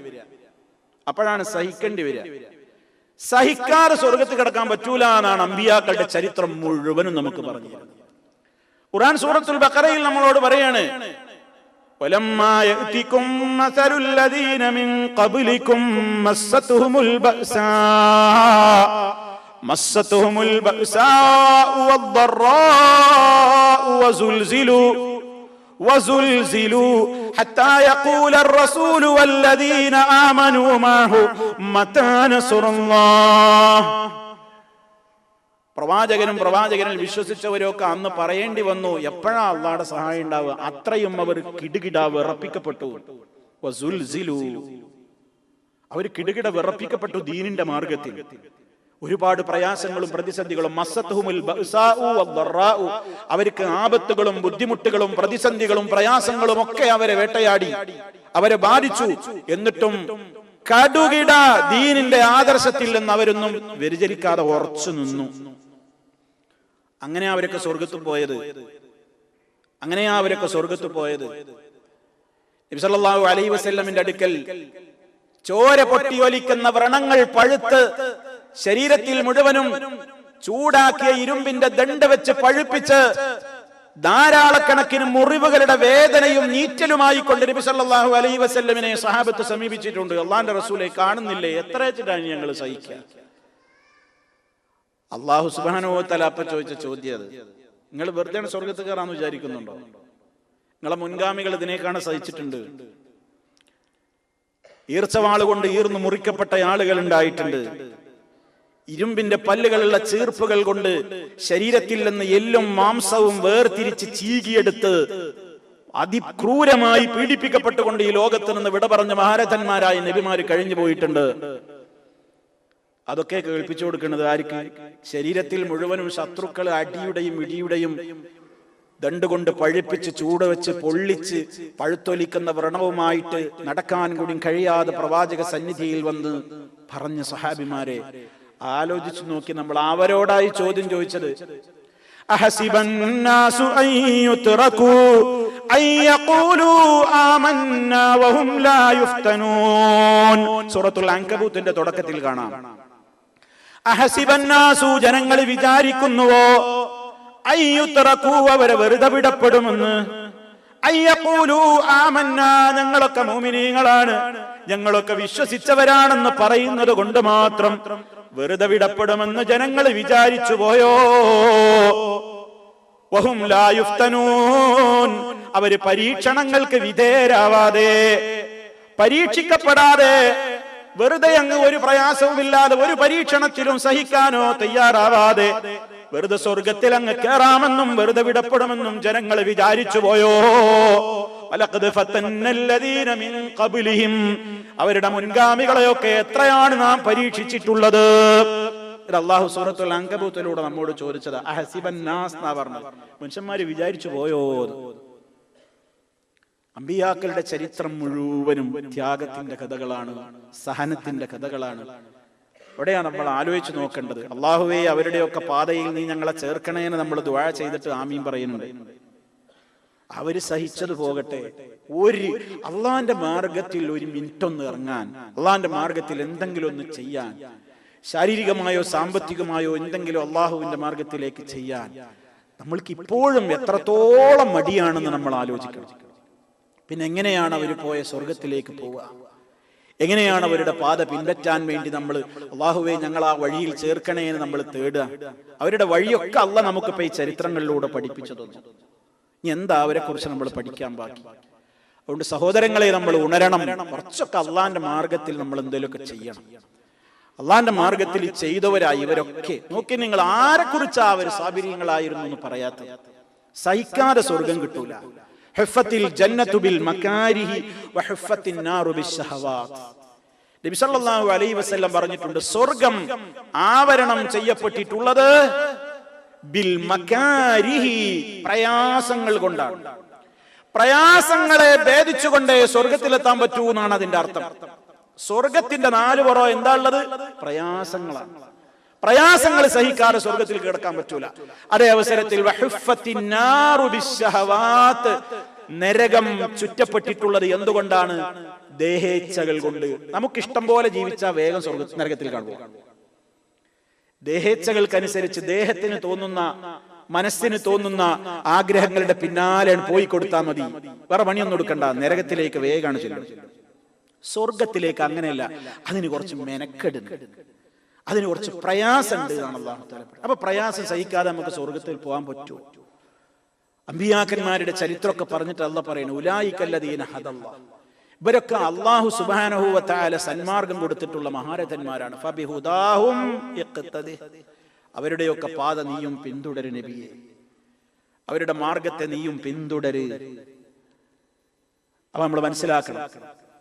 അപ്പോഴാണ് സഹിക്കേണ്ടി വരിക. സഹിക്കാതെ സ്വർഗത്തിൽ കിടക്കാൻ പറ്റൂല എന്നാണ് അമ്പിയാക്കളുടെ ചരിത്രം മുഴുവനും നമുക്ക് പറഞ്ഞു. ഖുർആൻ സൂറത്തുൽ ബഖറയിൽ നമ്മളോട് പറയാണ്, വലമ്മാ യഅതികും മസലുൽ ലദീന മിൻ ഖബ്ലികും മസ്സതുഹുമുൽ ബഅസാ വദ്ദറാഉ وزلزلوا حتى يقول الرسول والذين آمنوا معه متى نصر الله. പ്രവാചകനിൽ വിശ്വസിച്ചവരൊക്കെ അന്ന് പറയേണ്ടി വന്നു, എപ്പോഴാ അള്ളാഹുടെ സഹായം ഉണ്ടാവുക? അത്രയും അവർ കിടുകിട വിറപ്പിക്കപ്പെട്ടു. അവർ കിടുകിട വിറപ്പിക്കപ്പെട്ടു ദീനിന്റെ മാർഗത്തിൽ. ഒരുപാട് പ്രയാസങ്ങളും പ്രതിസന്ധികളും, മസ്സത്തുഹുമുൽ ബഅസാഉ വദ്ദറാഉ, അവർക്ക് ആപത്തുകളും ബുദ്ധിമുട്ടുകളും പ്രതിസന്ധികളും പ്രയാസങ്ങളും ഒക്കെ അവരെ വേട്ടയാടി, അവരെ ബാധിച്ചു. എന്നിട്ടും കടുകിട ദീനിന്റെ ആദർശത്തിൽ നിന്ന് അവരൊന്നും വ്യതിചലിക്കാതെ ഉറച്ചു നിന്നു. അങ്ങനെയാ അവരൊക്കെ സ്വർഗത്തിൽ പോയത്. നബി സല്ലല്ലാഹു അലൈഹി വസല്ലമിന്റെ അടുക്കൽ ചോര പൊട്ടി ഒലിക്കുന്ന വ്രണങ്ങൾ പഴുത്ത് ശരീരത്തിൽ മുഴുവനും ചൂടാക്കിയ ഇരുമ്പിന്റെ ദണ്ഡ് വെച്ച് പഴുപ്പിച്ച് ധാരാളക്കണക്കിന് മുറിവുകളുടെ വേദനയും നീറ്റലുമായി കൊണ്ട് നബി സല്ലല്ലാഹു അലൈഹി വസല്ലമിനെ സഹാബത്ത് സമീപിച്ചിട്ടുണ്ട്. അള്ളാന്റെ റസൂലെ കാണുന്നില്ലേ, എത്ര വെച്ചിട്ടാണ് ഞങ്ങൾ സഹിക്കുക? അള്ളാഹു സുബ്ഹാനഹു വ തആല അപ്പ ചോദിച്ച ചോദ്യം അത്, നിങ്ങൾ വെറുതെ സ്വർഗത്തിൽ കയറാന്ന് വിചാരിക്കുന്നുണ്ടോ? നിങ്ങളെ മുൻഗാമികൾ ഇതിനേക്കാണ് സഹിച്ചിട്ടുണ്ട്. ഈർച്ചവാള് കൊണ്ട് ഈർന്നു മുറിക്കപ്പെട്ട ആളുകൾ ഉണ്ടായിട്ടുണ്ട്. ഇരുമ്പിന്റെ പല്ലുകളുള്ള ചീർപ്പുകൾ കൊണ്ട് ശരീരത്തിൽ നിന്ന് എല്ലും മാംസവും വേർതിരിച്ച് ചീകിയെടുത്ത് അതിക്രൂരമായി പീഡിപ്പിക്കപ്പെട്ടുകൊണ്ട് ഈ ലോകത്ത് നിന്ന് വിട പറഞ്ഞ മഹാരഥന്മാരായ നബിമാര് കഴിഞ്ഞു പോയിട്ടുണ്ട്. അതൊക്കെ കേൾപ്പിച്ചു കൊടുക്കുന്നത് ആർക്ക്? ശരീരത്തിൽ മുഴുവനും ശത്രുക്കൾ അടിയുടെയും ഇടിയുടെയും ദണ്ടുകൊണ്ട് പഴുപ്പിച്ച് ചൂട് വെച്ച് പൊള്ളിച്ച് പഴുത്തൊലിക്കുന്ന വ്രണവുമായിട്ട് നടക്കാൻ കൂടി കഴിയാതെ പ്രവാചക സന്നിധിയിൽ വന്ന് പറഞ്ഞ സഹാബിമാരെ ആലോചിച്ചു നോക്കി. നമ്മൾ അവരോടായി ചോദ്യം ചോദിച്ചത്, അഹസിബന്നാസു അയ്യുത്റകൂ അയ്യഖൂലൂ ആമന്നാ വഹും ലാ യുഫ്തനൂൻ. സൂറത്തുൽ അൻകബൂത്തിന്റെ തുടക്കത്തിൽ കാണാം, അഹസിബന്നാസു, ജനങ്ങൾ വിചാരിക്കുന്നുവോ, അയ്യുത്റകൂ, അവരെ വെറുതെ വിടപ്പെടുമെന്ന്, അയ്യഖൂലൂ ആമന്നാ, ഞങ്ങളൊക്കെ മുഅ്മിനീങ്ങളാണ്, ഞങ്ങളൊക്കെ വിശ്വസിച്ചവരാണെന്ന് പറയുന്നത് കൊണ്ട് മാത്രം വെറുതെ വിടപ്പെടുമെന്ന് ജനങ്ങൾ വിചാരിച്ചു പോയോ? വഹും ലാ യുഫ്തനൂൻ, അവര് പരീക്ഷണങ്ങൾക്ക് വിധേയരാവാതെ, പരീക്ഷിക്കപ്പെടാതെ, വെറുതെ അങ്ങ് ഒരു പ്രയാസവുമില്ലാതെ ഒരു പരീക്ഷണത്തിലും സഹിക്കാനോ തയ്യാറാവാതെ വെറുതെ സ്വർഗത്തിൽ അങ്ങ് കയറാമെന്നും വെറുതെ വിടപ്പെടുമെന്നും ജനങ്ങൾ വിചാരിച്ചു പോയോ? വലഖദ് ഫതന്നല്ലദീന മിൻ ഖബ്ലിഹിം, അവരുടെ മുൻഗാമികളെയൊക്കെ എത്രയാണ് നാം പരീക്ഷിച്ചിട്ടുള്ളത്. അല്ലാഹു സൂറത്തുൽ അൻകബൂത്തിലൂടെ നമ്മോട് ചോദിച്ചത് അഹസിബന്നാസ് എന്നാ പറഞ്ഞത്. മനുഷ്യന്മാര് വിചാരിച്ചു പോയോ? അമ്പിയാക്കളുടെ ചരിത്രം മുഴുവനും ത്യാഗത്തിന്റെ കഥകളാണ്, സഹനത്തിന്റെ കഥകളാണ്. അവിടെയാണ് നമ്മൾ ആലോചിച്ച് നോക്കേണ്ടത്. അള്ളാഹുവേ, അവരുടെയൊക്കെ പാതയിൽ നീ ഞങ്ങളെ ചേർക്കണേന്ന് നമ്മൾ ദുആ ചെയ്തിട്ട് ആമീൻ പറയുന്നുണ്ട്. അവര് സഹിച്ചത് പോകട്ടെ, അള്ളാന്റെ മാർഗത്തിൽ ഒരു മിനിറ്റ് ഒന്ന് ഇറങ്ങാൻ, അള്ളാന്റെ മാർഗത്തിൽ എന്തെങ്കിലും ഒന്ന് ചെയ്യാൻ, ശാരീരികമായോ സാമ്പത്തികമായോ എന്തെങ്കിലും അള്ളാഹുവിന്റെ മാർഗത്തിലേക്ക് ചെയ്യാൻ നമ്മൾക്ക് ഇപ്പോഴും എത്രത്തോളം മടിയാണെന്ന് നമ്മൾ ആലോചിക്കണം. പിന്നെ എങ്ങനെയാണ് അവർ പോയ സ്വർഗത്തിലേക്ക് പോവുക? എങ്ങനെയാണ് അവരുടെ പാത പിൻപറ്റാൻ വേണ്ടി നമ്മൾ അള്ളാഹുവേ ഞങ്ങൾ ആ വഴിയിൽ ചേർക്കണേ എന്ന് നമ്മൾ തേടുക? അവരുടെ വഴിയൊക്കെ അള്ളാഹ് നമുക്കിപ്പോ ഈ ചരിത്രങ്ങളിലൂടെ പഠിപ്പിച്ചു തന്നു. ഇനി എന്താ അവരെ കുറിച്ച് നമ്മൾ പഠിക്കാൻ ബാക്കി? അതുകൊണ്ട് സഹോദരങ്ങളെ, നമ്മൾ ഉണരണം. കുറച്ചൊക്കെ അള്ളാന്റെ മാർഗത്തിൽ നമ്മൾ എന്തെങ്കിലുമൊക്കെ ചെയ്യണം. അള്ളാന്റെ മാർഗത്തിൽ ചെയ്തവരായി ഇവരൊക്കെ നോക്കി. നിങ്ങൾ ആരെ കുറിച്ചാ അവർ സാബിരീങ്ങളായിരുന്നു എന്ന് പറയാത്ത? സഹിക്കാതെ സ്വർഗം കിട്ടൂല. ഹുഫത്തിൽ ജന്നത്തു ബിൽ മകാരിഹി വഹുഫത്തിൻ നാറു ബിശ്ശഹവാത്ത്. നബി സല്ലല്ലാഹു അലൈഹി വസല്ലം പറഞ്ഞിട്ടുണ്ട്, സ്വർഗം ആവരണം ചെയ്യപ്പെട്ടിട്ടുള്ളത് ബിൽ മകാരിഹി, പ്രയാസങ്ങൾ കൊണ്ടാണ്. പ്രയാസങ്ങളെ ഭേദിച്ചുകൊണ്ടേ സ്വർഗത്തിലെത്താൻ പറ്റൂ എന്നാണ് അതിന്റെ അർത്ഥം. സ്വർഗത്തിന്റെ 4 പുറം എന്താ ഉള്ളത്? പ്രയാസങ്ങളാണ്. പ്രയാസങ്ങൾ സഹിക്കാതെ സ്വർഗത്തിൽ കിടക്കാൻ പറ്റൂല. അതേ അവസരത്തിൽ നരകം ചുറ്റപ്പെട്ടിട്ടുള്ളത് എന്തുകൊണ്ടാണ്? ദേഹേച്ഛകൾ കൊണ്ട്. നമുക്കിഷ്ടം പോലെ ജീവിച്ചാൽ വേഗം നരകത്തിൽ കാണുക. ദേഹേച്ഛകൾക്കനുസരിച്ച് ദേഹത്തിന് തോന്നുന്ന, മനസ്സിന് തോന്നുന്ന ആഗ്രഹങ്ങളുടെ പിന്നാലെ പോയി കൊടുത്താൽ മതി, വേറെ പണിയൊന്നും എടുക്കണ്ട, നരകത്തിലേക്ക് വേഗമാണ് ചെല്ലുന്നത്. സ്വർഗത്തിലേക്ക് അങ്ങനെയല്ല, അതിന് കുറച്ച് മെനക്കെടുണ്ട്, അതിന് കുറച്ച് പ്രയാസമുണ്ട് എന്നാണ് അല്ലാഹു തആല. അപ്പൊ പ്രയാസം സഹിക്കാതെ നമുക്ക് സ്വർഗത്തിൽ പോകാൻ പറ്റുമോ? അമ്പിയാക്കന്മാരുടെ ചരിത്രമൊക്കെ പറഞ്ഞിട്ട് അല്ലാഹു പറയുന്നു, ഉലൈകല്ലദീന ഹദല്ലാഹ്, ഇവരൊക്കെ അല്ലാഹു സുബ്ഹാനഹു വ തആല സന്മാർഗം കൊടുത്തിട്ടുള്ള മഹാരഥന്മാരാണ്. ഫബിഹുദാഹും ഇഖ്തദി, അവരുടെയൊക്കെ പാത നീയും പിന്തുടരു നബിയെ, അവരുടെ മാർഗത്തെ നീയും പിന്തുടര്. അപ്പൊ നമ്മൾ മനസ്സിലാക്കണം,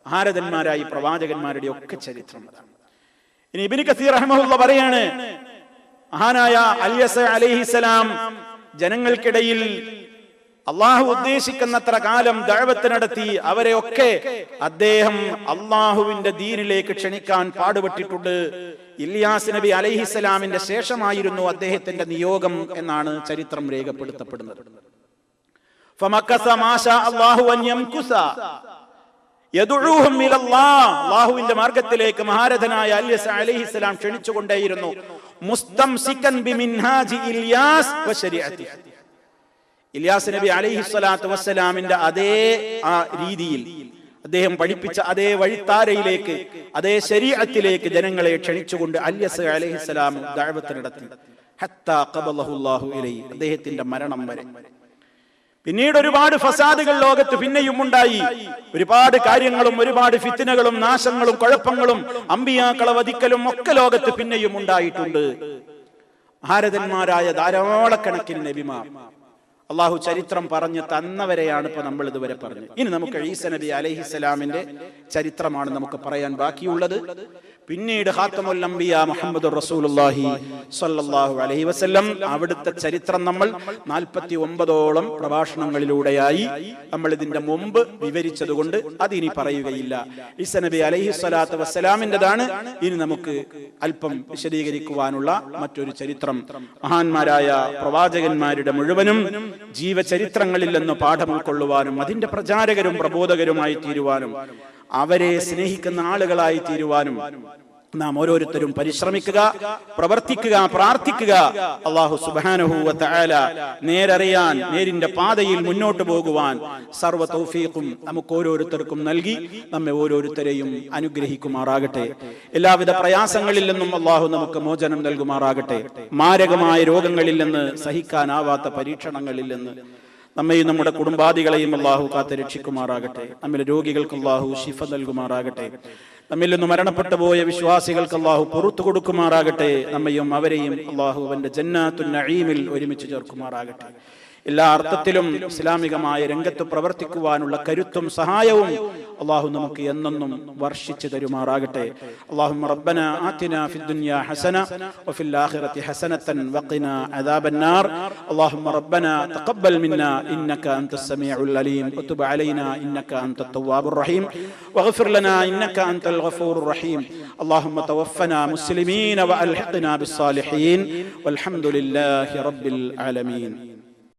മഹാരഥന്മാരായി പ്രവാചകന്മാരുടെ ഒക്കെ ചരിത്രം അതാണ്. ഇനി ഇബ്നു കസീർ റഹ്മഹുല്ലാഹ് പറയാണ്, മഹാനായ അൽയസ അലൈഹിസ്സലാം ജനങ്ങൾക്കിടയിൽ അള്ളാഹു ഉദ്ദേശിക്കുന്നത്ര കാലം ദഅവത്ത് നടത്തി. അവരെയൊക്കെ അദ്ദേഹം അള്ളാഹുവിന്റെ ദീനിലേക്ക് ക്ഷണിക്കാൻ പാടുപെട്ടിട്ടുണ്ട്. ഇല്യാസ് നബി അലൈഹിസ്സലാമിന്റെ ശേഷമായിരുന്നു അദ്ദേഹത്തിന്റെ നിയോഗം എന്നാണ് ചരിത്രം രേഖപ്പെടുത്തപ്പെടുന്നത്. ഫമക്കസ മാശാ അല്ലാഹു അൻ യംകുസ യദഉഹും ഇലല്ലാഹ്, അല്ലാഹുവിന്റെ മാർഗ്ഗത്തിലേക്ക് മഹാരഥനായ അൽയസ അലൈഹിസ്സലാം ക്ഷണിച്ചുകൊണ്ടേയിരുന്നു. മുസ്തംസികൻ ബിമിൻഹാജി ഇല്യാസ് വശരീഅതി, ഇല്യാസ് നബി അലൈഹിസ്സലാത്തു വസ്സലാമിന്റെ അതേ ആ രീതിയിൽ അദ്ദേഹം പഠിപ്പിച്ച അതേ വഴിത്താരയിലേക്ക്, അതേ ശരീഅത്തിലേക്ക് ജനങ്ങളെ ക്ഷണിച്ചുകൊണ്ട് അൽയസ അലൈഹിസ്സലാം ദഅവത്ത് നടത്തി. ഹത്താ ഖബലഹുല്ലാഹു ഇലൈഹി, അദ്ദേഹത്തിന്റെ മരണം വരെ. പിന്നീട് ഒരുപാട് ഫസാദുകൾ ലോകത്ത് പിന്നെയും ഉണ്ടായി. ഒരുപാട് കാര്യങ്ങളും ഒരുപാട് ഫിത്നകളും നാശങ്ങളും കുഴപ്പങ്ങളും അമ്പിയാക്കളെ വധിക്കലും ഒക്കെ ലോകത്ത് പിന്നെയും ഉണ്ടായിട്ടുണ്ട്. മഹാരഥന്മാരായ ധാരാളക്കണക്കിന് നബിമാർ അള്ളാഹു ചരിത്രം പറഞ്ഞു തന്നവരെയാണ് ഇപ്പൊ നമ്മൾ ഇതുവരെ പറഞ്ഞത്. ഇനി നമുക്ക് ഈസ നബി അലൈഹിസ്സലാമിന്റെ ചരിത്രമാണ് നമുക്ക് പറയാൻ ബാക്കിയുള്ളത്. പിന്നീട് ഖാതമുൽ അംബിയ മുഹമ്മദുർ റസൂലുള്ളാഹി സ്വല്ലല്ലാഹു അലൈഹി വസല്ലം, അവിടുത്തെ ചരിത്രം നമ്മൾ 49ഓളം പ്രഭാഷണങ്ങളിലൂടെയായി നമ്മൾ ഇതിന്റെ മുമ്പ് വിവരിച്ചതുകൊണ്ട് അതിനി പറയുകയില്ല. ഈസ നബി അലൈഹിസ്സലാത്തു വസ്സലാമിൻ്റെതാണ് ഇനി നമുക്ക് അല്പം വിശദീകരിക്കുവാനുള്ള മറ്റൊരു ചരിത്രം. മഹാന്മാരായ പ്രവാചകന്മാരുടെ മുഴുവനും ജീവചരിത്രങ്ങളിൽ നിന്ന് പാഠം ഉൾക്കൊള്ളുവാനും അതിന്റെ പ്രചാരകരും പ്രബോധകരുമായി തീരുവാനും അവരെ സ്നേഹിക്കുന്ന ആളുകളായി തീരുവാനും നാം ഓരോരുത്തരും പരിശ്രമിക്കുക, പ്രവർത്തിക്കുക, പ്രാർത്ഥിക്കുക. അല്ലാഹു സുബ്ഹാനഹു വ തആല നേരറിയാൻ, നേരിന്റെ പാതയിൽ മുന്നോട്ട് പോകുവാൻ സർവ്വ തൗഫീഖും നമുക്ക് ഓരോരുത്തർക്കും നൽകി നമ്മെ ഓരോരുത്തരെയും അനുഗ്രഹിക്കുമാറാകട്ടെ. എല്ലാവിധ പ്രയാസങ്ങളിൽ നിന്നും അല്ലാഹു നമുക്ക് മോചനം നൽകുമാറാകട്ടെ. മാരകമായ രോഗങ്ങളിൽ നിന്ന്, സഹിക്കാനാവാത്ത പരീക്ഷണങ്ങളിൽ നിന്ന് നമ്മയും നമ്മുടെ കുടുംബാദികളെയും അല്ലാഹു കാത്ത് രക്ഷിക്കുമാറാകട്ടെ. നമ്മിലെ രോഗികൾക്ക് അല്ലാഹു ശിഫ നൽകുമാറാകട്ടെ. നമ്മിൽ നിന്ന് മരണപ്പെട്ടു പോയ വിശ്വാസികൾക്ക് അല്ലാഹു പുറത്തു കൊടുക്കുമാറാകട്ടെ. നമ്മയും അവരെയും അല്ലാഹു അവന്റെ ജന്നാത്തുൻ നഈമിൽ ഒരുമിച്ച് ചേർക്കുമാറാകട്ടെ. എല്ലാ അർത്ഥത്തിലും ഇസ്ലാമികമായ രംഗത്ത് പ്രവർത്തിക്കുവാനുള്ള കരുത്തും സഹായവും അല്ലാഹു നമുക്ക് എന്നെന്നും വർഷിച്ചു തരുമാറാകട്ടെ. അല്ലാഹുമ്മ റബ്ബനാ ആതിനാ ഫിദ്ദുനിയാ ഹസന വഫിൽ ആഖിറതി ഹസനതൻ വഖിനാ അദാബന്നാർ. അല്ലാഹുമ്മ റബ്ബനാ തഖബ്ബൽ മിന്നാ ഇന്നക അൻതസ് സമീഉൽ അലീം വതുബ് അലൈനാ ഇന്നക അൻതത് തവ്വാബുർ റഹീം വഗ്ഫിർ ലനാ ഇന്നക അൻതൽ ഗഫൂറുർ റഹീം. അല്ലാഹുമ്മ തവഫനാ മുസ്ലിമീന വഅൽഹിഖ്നാ ബിസ്സാലിഹീൻ വൽഹംദുലില്ലാഹി റബ്ബിൽ ആലമീൻ.